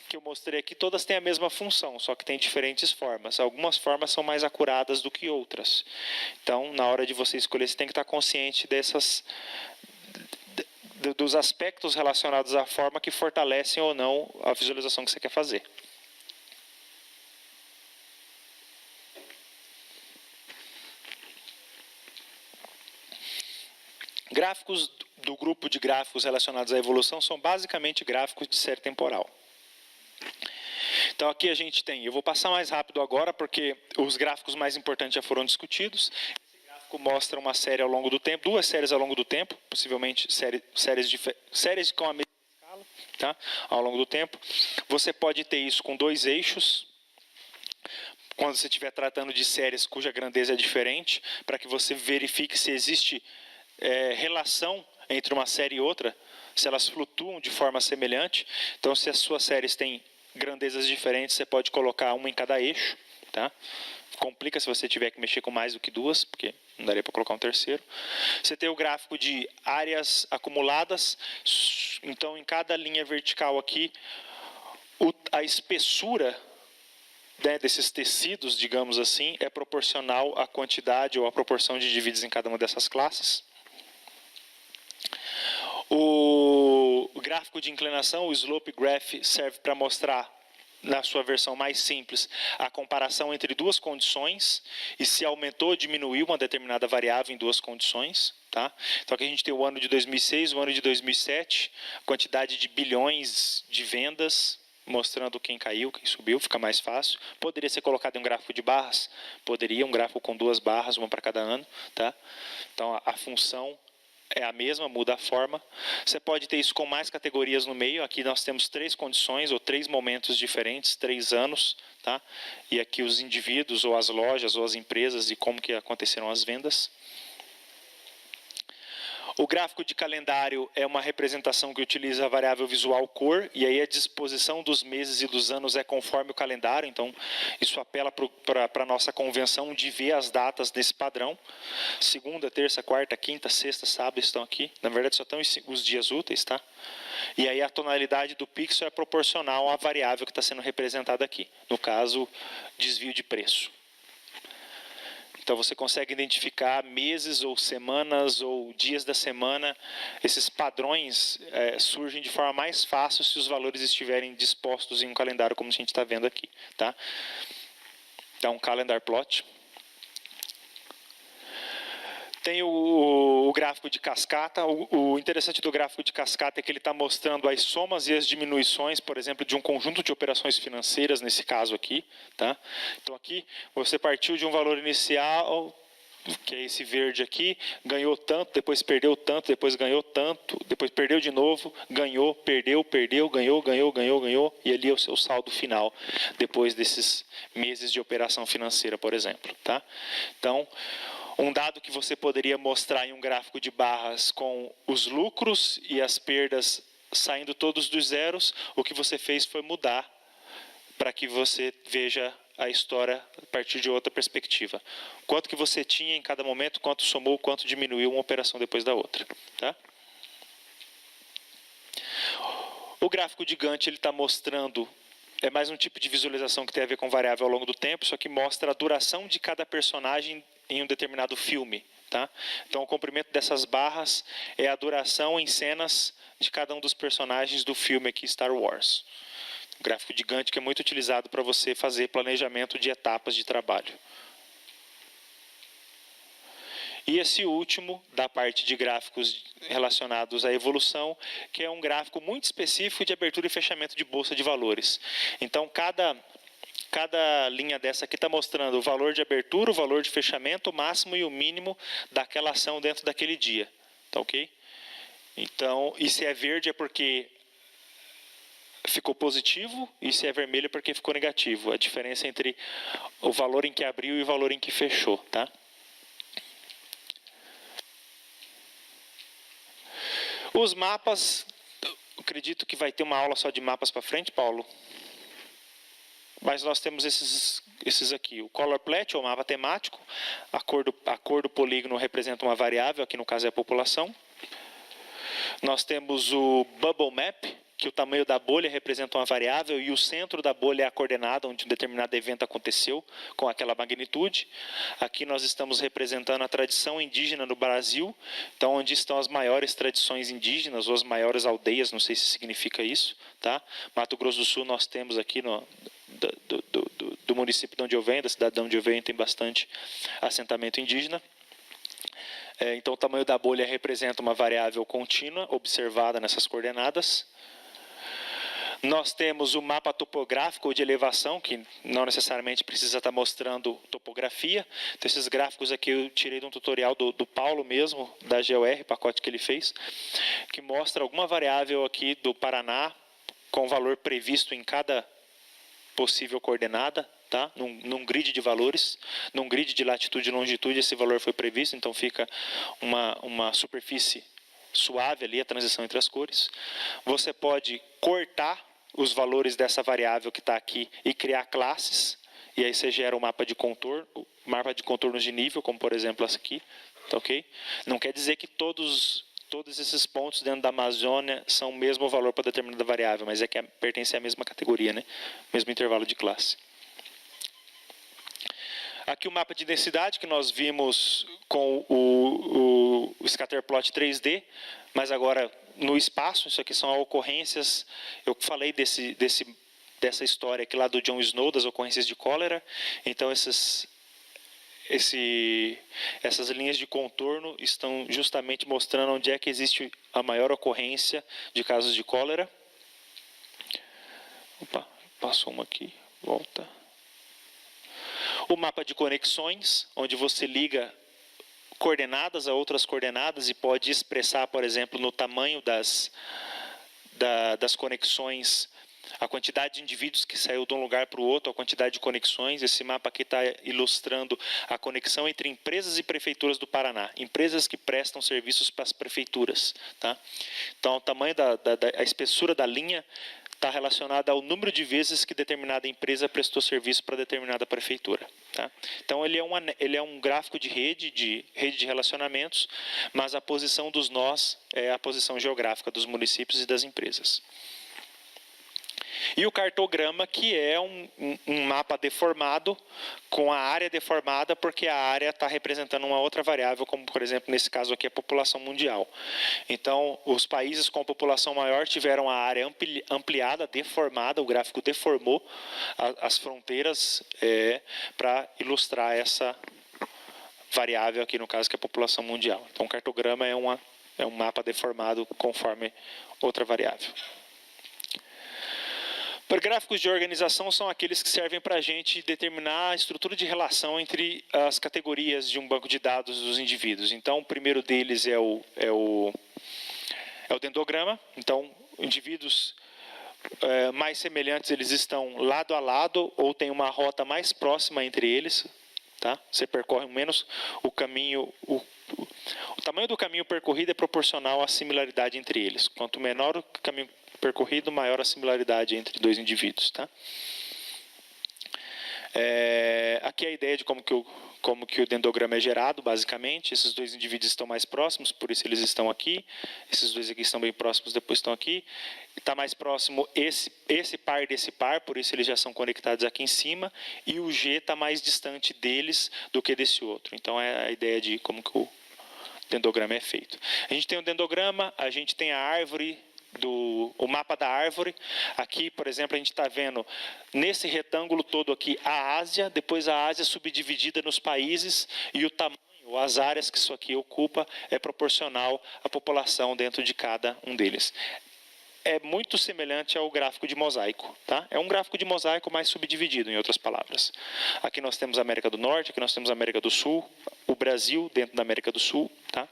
Speaker 1: que eu mostrei aqui, todas têm a mesma função, só que tem diferentes formas. Algumas formas são mais acuradas do que outras. Então, na hora de você escolher, você tem que estar consciente dos aspectos relacionados à forma que fortalecem ou não a visualização que você quer fazer. Gráficos do grupo de gráficos relacionados à evolução são basicamente gráficos de série temporal. Então aqui a gente tem, eu vou passar mais rápido agora porque os gráficos mais importantes já foram discutidos. Esse gráfico mostra uma série ao longo do tempo, duas séries ao longo do tempo, possivelmente séries com a mesma escala, tá? Ao longo do tempo. Você pode ter isso com dois eixos, quando você estiver tratando de séries cuja grandeza é diferente, para que você verifique se existe relação entre uma série e outra, se elas flutuam de forma semelhante. Então, se as suas séries têm grandezas diferentes, você pode colocar uma em cada eixo, tá? Complica se você tiver que mexer com mais do que duas, porque não daria para colocar um terceiro. Você tem o gráfico de áreas acumuladas. Então, em cada linha vertical aqui, a espessura, né, desses tecidos, digamos assim, é proporcional à quantidade ou à proporção de indivíduos em cada uma dessas classes. O gráfico de inclinação, o slope graph, serve para mostrar, na sua versão mais simples, a comparação entre duas condições e se aumentou ou diminuiu uma determinada variável em duas condições. Tá? Então aqui a gente tem o ano de 2006, o ano de 2007, quantidade de bilhões de vendas, mostrando quem caiu, quem subiu, fica mais fácil. Poderia ser colocado em um gráfico de barras? Poderia, um gráfico com duas barras, uma para cada ano. Tá? Então a função é a mesma, muda a forma. Você pode ter isso com mais categorias no meio. Aqui nós temos três condições ou três momentos diferentes, 3 anos. Tá? E aqui os indivíduos, ou as lojas, ou as empresas e como que aconteceram as vendas. O gráfico de calendário é uma representação que utiliza a variável visual cor, e aí a disposição dos meses e dos anos é conforme o calendário, então isso apela para a nossa convenção de ver as datas desse padrão. Segunda, terça, quarta, quinta, sexta, sábado estão aqui. Na verdade só estão os dias úteis, tá? E aí a tonalidade do pixel é proporcional à variável que está sendo representada aqui. No caso, desvio de preço. Então você consegue identificar meses ou semanas ou dias da semana. Esses padrões surgem de forma mais fácil se os valores estiverem dispostos em um calendário, como a gente está vendo aqui. Tá? Então, calendar plot. Tem o gráfico de cascata. O interessante do gráfico de cascata é que ele está mostrando as somas e as diminuições, por exemplo, de um conjunto de operações financeiras, nesse caso aqui. Tá? Então aqui você partiu de um valor inicial, que é esse verde aqui, ganhou tanto, depois perdeu tanto, depois ganhou tanto, depois perdeu de novo, ganhou, perdeu, ganhou, e ali é o seu saldo final, depois desses meses de operação financeira, por exemplo. Tá? Então, um dado que você poderia mostrar em um gráfico de barras com os lucros e as perdas saindo todos dos zeros, o que você fez foi mudar para que você veja a história a partir de outra perspectiva. Quanto que você tinha em cada momento, quanto somou, quanto diminuiu uma operação depois da outra. Tá? O gráfico de Gantt está mostrando, é mais um tipo de visualização que tem a ver com variável ao longo do tempo, só que mostra a duração de cada personagem em um determinado filme. Tá? Então, o comprimento dessas barras é a duração em cenas de cada um dos personagens do filme aqui, Star Wars. O gráfico de Gantt que é muito utilizado para você fazer planejamento de etapas de trabalho. E esse último, da parte de gráficos relacionados à evolução, que é um gráfico muito específico de abertura e fechamento de bolsa de valores. Então, cada linha dessa aqui está mostrando o valor de abertura, o valor de fechamento, o máximo e o mínimo daquela ação dentro daquele dia. Tá ok? Então, e se é verde é porque ficou positivo, e se é vermelho é porque ficou negativo. A diferença entre o valor em que abriu e o valor em que fechou. Tá? Os mapas, acredito que vai ter uma aula só de mapas para frente, Paulo. Mas nós temos esses aqui. O color plot, ou mapa temático. A cor do polígono representa uma variável, aqui no caso é a população. Nós temos o bubble map, que o tamanho da bolha representa uma variável e o centro da bolha é a coordenada onde um determinado evento aconteceu com aquela magnitude. Aqui nós estamos representando a tradição indígena no Brasil, então onde estão as maiores tradições indígenas ou as maiores aldeias, não sei se significa isso. Tá? Mato Grosso do Sul nós temos aqui do município de onde eu venho, da cidade de onde eu venho, tem bastante assentamento indígena. Então o tamanho da bolha representa uma variável contínua observada nessas coordenadas. Nós temos o mapa topográfico ou de elevação, que não necessariamente precisa estar mostrando topografia. Então, esses gráficos aqui eu tirei de um tutorial do Paulo mesmo, da GeoR, pacote que ele fez, que mostra alguma variável aqui do Paraná, com valor previsto em cada possível coordenada, tá? Num grid de valores, num grid de latitude e longitude, esse valor foi previsto, então fica uma superfície suave ali, a transição entre as cores. Você pode cortar os valores dessa variável que está aqui e criar classes, e aí você gera um mapa de contornos de nível, como por exemplo essa aqui, tá ok? Não quer dizer que todos esses pontos dentro da Amazônia são o mesmo valor para determinada variável, mas é que pertence à mesma categoria, né? Mesmo intervalo de classe. Aqui o mapa de densidade que nós vimos com o Scatterplot 3D, mas agora no espaço. Isso aqui são ocorrências. Eu falei dessa história aqui lá do Jon Snow, das ocorrências de cólera. Então essas linhas de contorno estão justamente mostrando onde é que existe a maior ocorrência de casos de cólera. Opa, passou uma aqui, volta. O mapa de conexões, onde você liga coordenadas a outras coordenadas e pode expressar, por exemplo, no tamanho das conexões, a quantidade de indivíduos que saiu de um lugar para o outro, a quantidade de conexões. Esse mapa aqui está ilustrando a conexão entre empresas e prefeituras do Paraná. Empresas que prestam serviços para as prefeituras. Tá? Então, o tamanho a espessura da linha está relacionada ao número de vezes que determinada empresa prestou serviço para determinada prefeitura. Tá? Então, ele é um gráfico de rede de relacionamentos, mas a posição dos nós é a posição geográfica dos municípios e das empresas. E o cartograma, que é um mapa deformado, com a área deformada, porque a área está representando uma outra variável, como, por exemplo, nesse caso aqui, a população mundial. Então, os países com população maior tiveram a área ampliada, deformada, o gráfico deformou as fronteiras para ilustrar essa variável aqui, no caso, que é a população mundial. Então, o cartograma é um mapa deformado conforme outra variável. Gráficos de organização são aqueles que servem para a gente determinar a estrutura de relação entre as categorias de um banco de dados dos indivíduos. Então, o primeiro deles é o dendrograma. Então, indivíduos mais semelhantes, eles estão lado a lado ou tem uma rota mais próxima entre eles. Tá? Você percorre menos o caminho... O tamanho do caminho percorrido é proporcional à similaridade entre eles. Quanto menor o caminho percorrido, maior a similaridade entre dois indivíduos. Tá? Aqui é a ideia de como que o dendrograma é gerado, basicamente. Esses dois indivíduos estão mais próximos, por isso eles estão aqui. Esses dois aqui estão bem próximos, depois estão aqui. Está mais próximo esse par desse par, por isso eles já são conectados aqui em cima. E o G está mais distante deles do que desse outro. Então, é a ideia de como que o dendrograma é feito. A gente tem o dendrograma, a gente tem a árvore, o mapa da árvore. Aqui, por exemplo, a gente está vendo nesse retângulo todo aqui a Ásia, depois a Ásia subdividida nos países e o tamanho ou as áreas que isso aqui ocupa é proporcional à população dentro de cada um deles. É muito semelhante ao gráfico de mosaico, tá? É um gráfico de mosaico mais subdividido, em outras palavras. Aqui nós temos a América do Norte, aqui nós temos a América do Sul, o Brasil dentro da América do Sul, tá?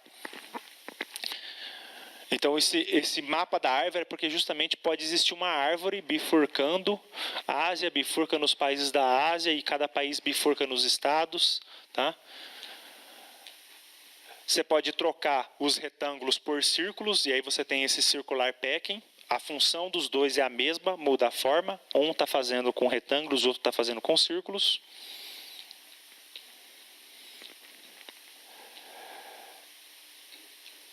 Speaker 1: Então, esse mapa da árvore é porque justamente pode existir uma árvore bifurcando, a Ásia bifurca nos países da Ásia e cada país bifurca nos estados, tá? Você pode trocar os retângulos por círculos, e aí você tem esse circular packing. A função dos dois é a mesma, muda a forma. Um está fazendo com retângulos, o outro está fazendo com círculos.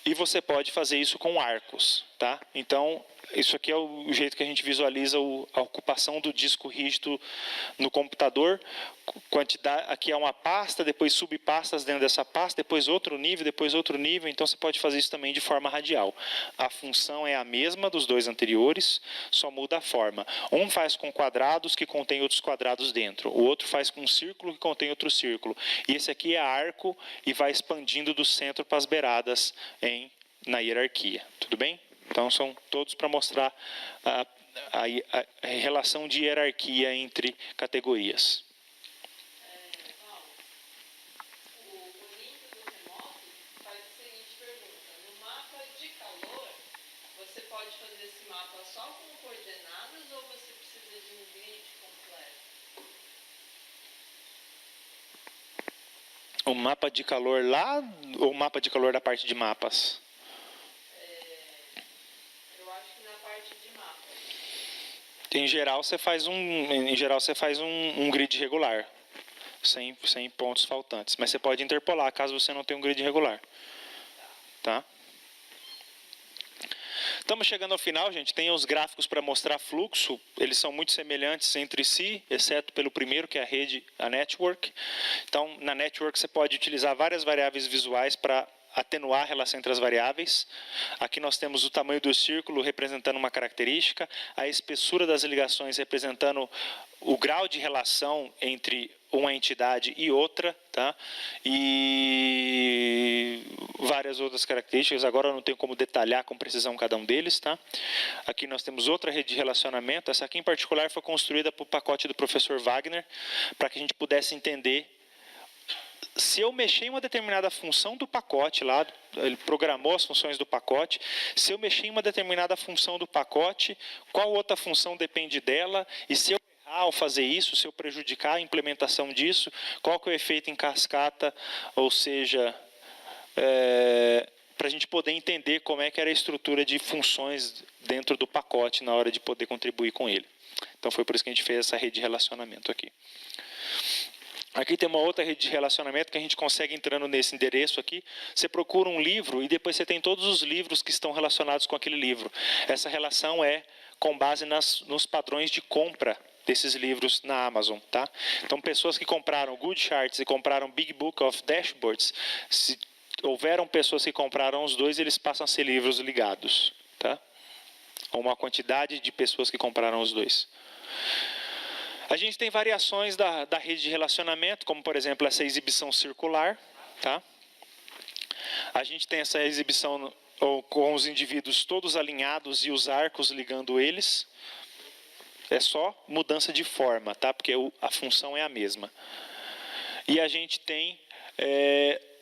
Speaker 1: E você pode fazer isso com arcos, tá? Então, isso aqui é o jeito que a gente visualiza a ocupação do disco rígido no computador. Aqui é uma pasta, depois subpastas dentro dessa pasta, depois outro nível. Então, você pode fazer isso também de forma radial. A função é a mesma dos dois anteriores, só muda a forma. Um faz com quadrados que contém outros quadrados dentro. O outro faz com um círculo que contém outro círculo. E esse aqui é arco e vai expandindo do centro para as beiradas na hierarquia. Tudo bem? Então, são todos para mostrar a relação de hierarquia entre categorias.
Speaker 2: O link do remoto faz a seguinte pergunta. No mapa de calor, você pode fazer esse mapa só com coordenadas ou você precisa de um grid completo?
Speaker 1: O mapa de calor lá ou o mapa de calor da parte de mapas? Em geral, você faz um grid regular, sem pontos faltantes. Mas você pode interpolar, caso você não tenha um grid regular. Tá? Estamos chegando ao final, gente. Tem os gráficos para mostrar fluxo. Eles são muito semelhantes entre si, exceto pelo primeiro, que é a network. Então, na network, você pode utilizar várias variáveis visuais para atenuar a relação entre as variáveis. Aqui nós temos o tamanho do círculo representando uma característica, a espessura das ligações representando o grau de relação entre uma entidade e outra, tá? E várias outras características. Agora eu não tenho como detalhar com precisão cada um deles, tá? Aqui nós temos outra rede de relacionamento. Essa aqui em particular foi construída para o pacote do professor Wagner, para que a gente pudesse entender se eu mexer em uma determinada função do pacote lá, ele programou as funções do pacote, se eu mexer em uma determinada função do pacote, qual outra função depende dela, e se eu errar ao fazer isso, se eu prejudicar a implementação disso, qual que é o efeito em cascata, ou seja, para a gente poder entender como é que era a estrutura de funções dentro do pacote na hora de poder contribuir com ele. Então foi por isso que a gente fez essa rede de relacionamento aqui. Aqui tem uma outra rede de relacionamento que a gente consegue entrando nesse endereço aqui. Você procura um livro e depois você tem todos os livros que estão relacionados com aquele livro. Essa relação é com base nos padrões de compra desses livros na Amazon, tá? Então, pessoas que compraram Good Charts e compraram Big Book of Dashboards, se houveram pessoas que compraram os dois, eles passam a ser livros ligados, tá? Uma quantidade de pessoas que compraram os dois. A gente tem variações da rede de relacionamento, como, por exemplo, essa exibição circular. Tá? A gente tem essa exibição com os indivíduos todos alinhados e os arcos ligando eles. É só mudança de forma, tá? Porque a função é a mesma. E a gente tem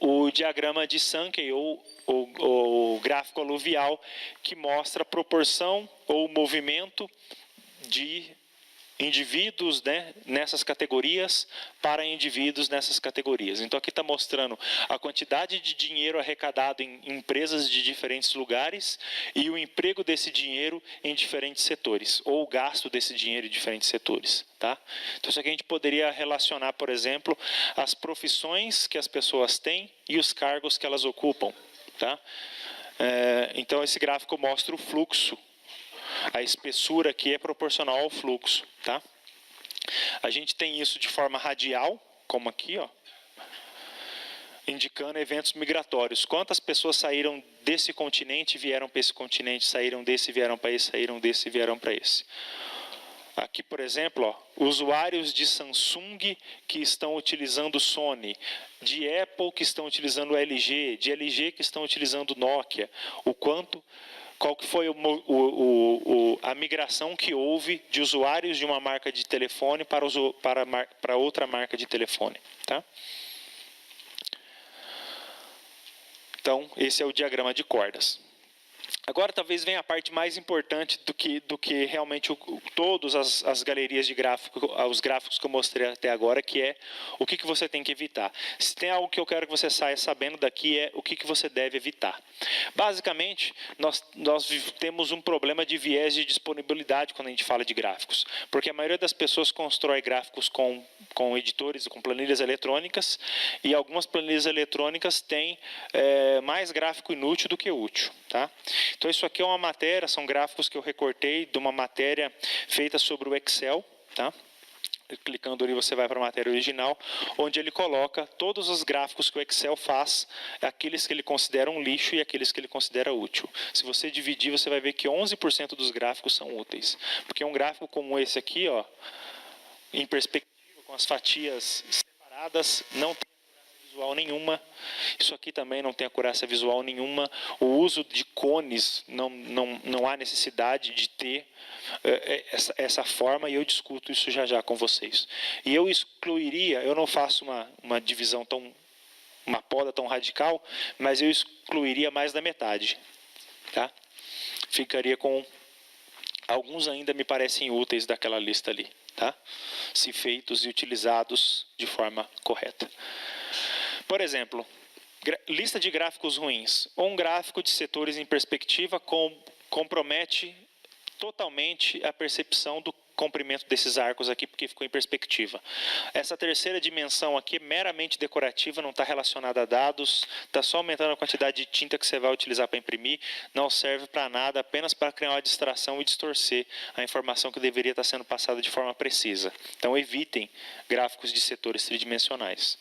Speaker 1: o diagrama de Sankey, ou o gráfico aluvial, que mostra a proporção ou movimento de indivíduos, né, nessas categorias para indivíduos nessas categorias. Então aqui está mostrando a quantidade de dinheiro arrecadado em empresas de diferentes lugares e o emprego desse dinheiro em diferentes setores, ou o gasto desse dinheiro em diferentes setores. Tá? Então isso aqui a gente poderia relacionar, por exemplo, as profissões que as pessoas têm e os cargos que elas ocupam. Tá? Então esse gráfico mostra o fluxo. A espessura aqui é proporcional ao fluxo. Tá? A gente tem isso de forma radial, como aqui, ó, indicando eventos migratórios. Quantas pessoas saíram desse continente e vieram para esse continente, saíram desse e vieram para esse, saíram desse e vieram para esse. Aqui, por exemplo, ó, usuários de Samsung que estão utilizando Sony, de Apple que estão utilizando LG, de LG que estão utilizando Nokia, qual que foi a migração que houve de usuários de uma marca de telefone para outra marca de telefone. Tá? Então, esse é o diagrama de cordas. Agora, talvez venha a parte mais importante do que realmente todas as galerias de gráfico, os gráficos que eu mostrei até agora, que é o que você tem que evitar. Se tem algo que eu quero que você saia sabendo daqui, é o que você deve evitar. Basicamente, nós temos um problema de viés de disponibilidade quando a gente fala de gráficos, porque a maioria das pessoas constrói gráficos com editores e com planilhas eletrônicas, e algumas planilhas eletrônicas têm mais gráfico inútil do que útil. Tá? Então, isso aqui é uma matéria, são gráficos que eu recortei de uma matéria feita sobre o Excel. Tá? Clicando ali, você vai para a matéria original, onde ele coloca todos os gráficos que o Excel faz, aqueles que ele considera um lixo e aqueles que ele considera útil. Se você dividir, você vai ver que 11% dos gráficos são úteis. Porque um gráfico como esse aqui, ó, em perspectiva, com as fatias separadas, não tem visual nenhuma. Isso aqui também não tem acurácia visual nenhuma. O uso de cones, não há necessidade de ter essa forma, e eu discuto isso já com vocês. E eu excluiria, eu não faço uma divisão uma poda tão radical, mas eu excluiria mais da metade. Tá? Ficaria com alguns ainda me parecem úteis daquela lista ali, tá? Se feitos e utilizados de forma correta. Por exemplo, lista de gráficos ruins. Um gráfico de setores em perspectiva compromete totalmente a percepção do comprimento desses arcos aqui, porque ficou em perspectiva. Essa terceira dimensão aqui é meramente decorativa, não está relacionada a dados, está só aumentando a quantidade de tinta que você vai utilizar para imprimir, não serve para nada, apenas para criar uma distração e distorcer a informação que deveria estar sendo passada de forma precisa. Então, evitem gráficos de setores tridimensionais.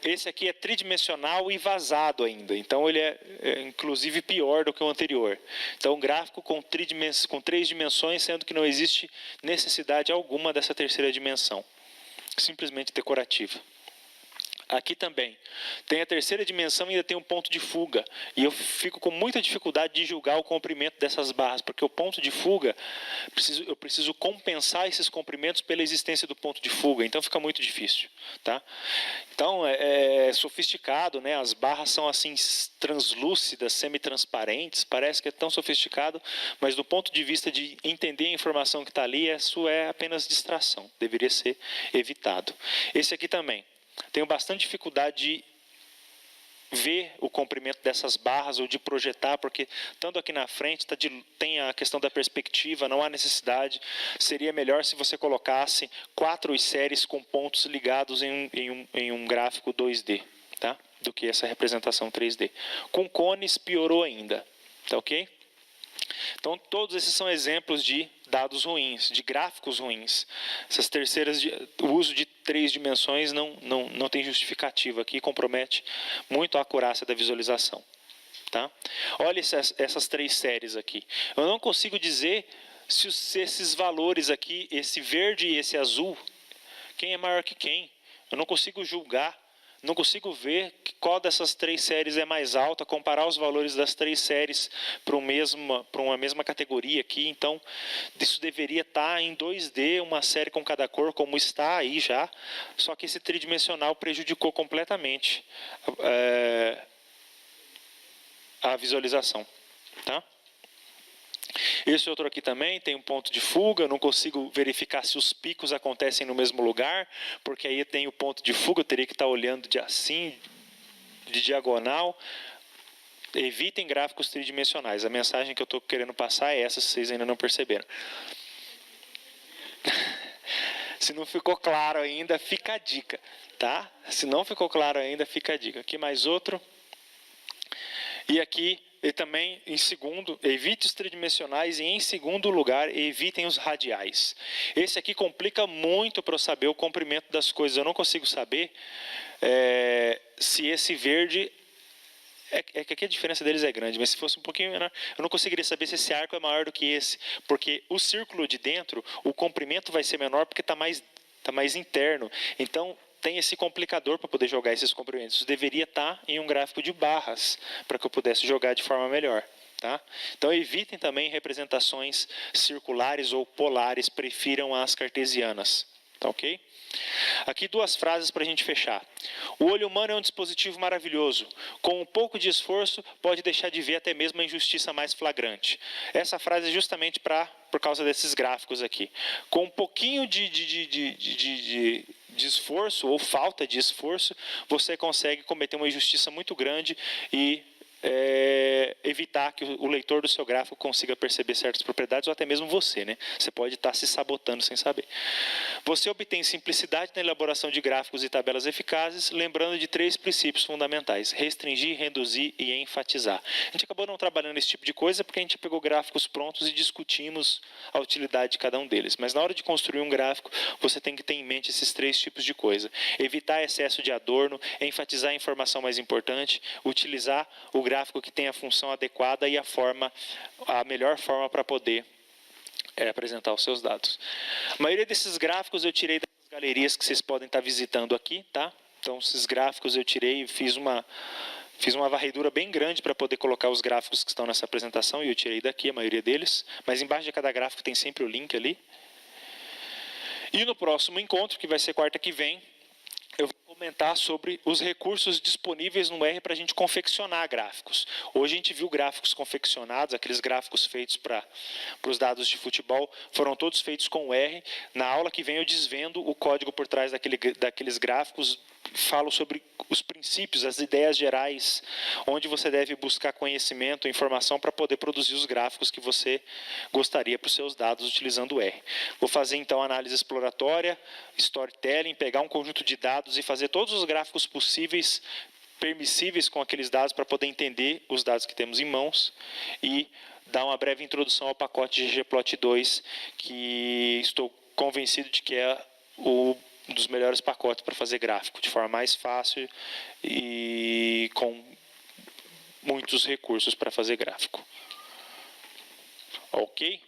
Speaker 1: Esse aqui é tridimensional e vazado ainda, então ele é inclusive pior do que o anterior. Então, um gráfico com 3 dimensões, sendo que não existe necessidade alguma dessa terceira dimensão, simplesmente decorativa. Aqui também tem a terceira dimensão e ainda tem um ponto de fuga. E eu fico com muita dificuldade de julgar o comprimento dessas barras, porque o ponto de fuga, eu preciso compensar esses comprimentos pela existência do ponto de fuga, então fica muito difícil. Tá? Então, é sofisticado, né? As barras são assim translúcidas, semi-transparentes, parece que é tão sofisticado, mas do ponto de vista de entender a informação que está ali, isso é apenas distração, deveria ser evitado. Esse aqui também. Tenho bastante dificuldade de ver o comprimento dessas barras ou de projetar, porque estando aqui na frente tem a questão da perspectiva, não há necessidade. Seria melhor se você colocasse 4 séries com pontos ligados em um gráfico 2D, tá? Do que essa representação 3D. Com cones piorou ainda, tá ok? Então, todos esses são exemplos de dados ruins, de gráficos ruins. Essas terceiras, o uso de 3 dimensões não tem justificativa aqui, compromete muito a acurácia da visualização. Tá? Olha essas 3 séries aqui. Eu não consigo dizer se esses valores aqui, esse verde e esse azul, quem é maior que quem. Eu não consigo julgar. Não consigo ver qual dessas 3 séries é mais alta, comparar os valores das 3 séries para uma mesma categoria aqui. Então, isso deveria estar em 2D, uma série com cada cor, como está aí já. Só que esse tridimensional prejudicou completamente a visualização. Tá? Esse outro aqui também tem um ponto de fuga, eu não consigo verificar se os picos acontecem no mesmo lugar, porque aí tem o ponto de fuga, eu teria que estar olhando de diagonal. Evitem gráficos tridimensionais. A mensagem que eu estou querendo passar é essa, se vocês ainda não perceberam. Se não ficou claro ainda, fica a dica. Tá? Se não ficou claro ainda, fica a dica. Aqui mais outro. E aqui... E também, em segundo, evite os tridimensionais e, em segundo lugar, evitem os radiais. Esse aqui complica muito para eu saber o comprimento das coisas. Eu não consigo saber se esse verde É que aqui a diferença deles é grande, mas se fosse um pouquinho menor, eu não conseguiria saber se esse arco é maior do que esse, porque o círculo de dentro, o comprimento vai ser menor porque está mais interno. Então, tem esse complicador para poder jogar esses comprimentos. Isso deveria estar em um gráfico de barras, para que eu pudesse jogar de forma melhor. Tá? Então, evitem também representações circulares ou polares, prefiram as cartesianas. Tá ok? Aqui 2 frases para a gente fechar. O olho humano é um dispositivo maravilhoso. Com um pouco de esforço, pode deixar de ver até mesmo a injustiça mais flagrante. Essa frase é justamente por causa desses gráficos aqui. Com um pouquinho de esforço ou falta de esforço, você consegue cometer uma injustiça muito grande e evitar que o leitor do seu gráfico consiga perceber certas propriedades, ou até mesmo você, né? Você pode estar se sabotando sem saber. Você obtém simplicidade na elaboração de gráficos e tabelas eficazes, lembrando de 3 princípios fundamentais: restringir, reduzir e enfatizar. A gente acabou não trabalhando esse tipo de coisa porque a gente pegou gráficos prontos e discutimos a utilidade de cada um deles. Mas na hora de construir um gráfico, você tem que ter em mente esses 3 tipos de coisa: evitar excesso de adorno, enfatizar a informação mais importante, utilizar o gráfico que tem a função adequada e a melhor forma para poder apresentar os seus dados. A maioria desses gráficos eu tirei das galerias que vocês podem estar visitando aqui, tá? Então, esses gráficos eu tirei e fiz uma varredura bem grande para poder colocar os gráficos que estão nessa apresentação, e eu tirei daqui a maioria deles, mas embaixo de cada gráfico tem sempre o link ali. E no próximo encontro, que vai ser quarta que vem, eu vou comentar sobre os recursos disponíveis no R para a gente confeccionar gráficos. Hoje a gente viu gráficos confeccionados, aqueles gráficos feitos para os dados de futebol, foram todos feitos com o R. Na aula que vem eu desvendo o código por trás daqueles gráficos, falo sobre os princípios, as ideias gerais, onde você deve buscar conhecimento, informação para poder produzir os gráficos que você gostaria para os seus dados utilizando o R. Vou fazer então análise exploratória, storytelling, pegar um conjunto de dados e fazer todos os gráficos possíveis, permissíveis com aqueles dados para poder entender os dados que temos em mãos e dar uma breve introdução ao pacote ggplot2, que estou convencido de que é um dos melhores pacotes para fazer gráfico, de forma mais fácil e com muitos recursos para fazer gráfico. Ok?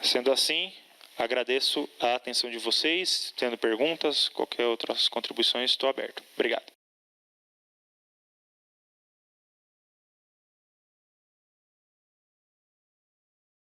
Speaker 1: Sendo assim, agradeço a atenção de vocês. Tendo perguntas, qualquer outras contribuições, estou aberto. Obrigado.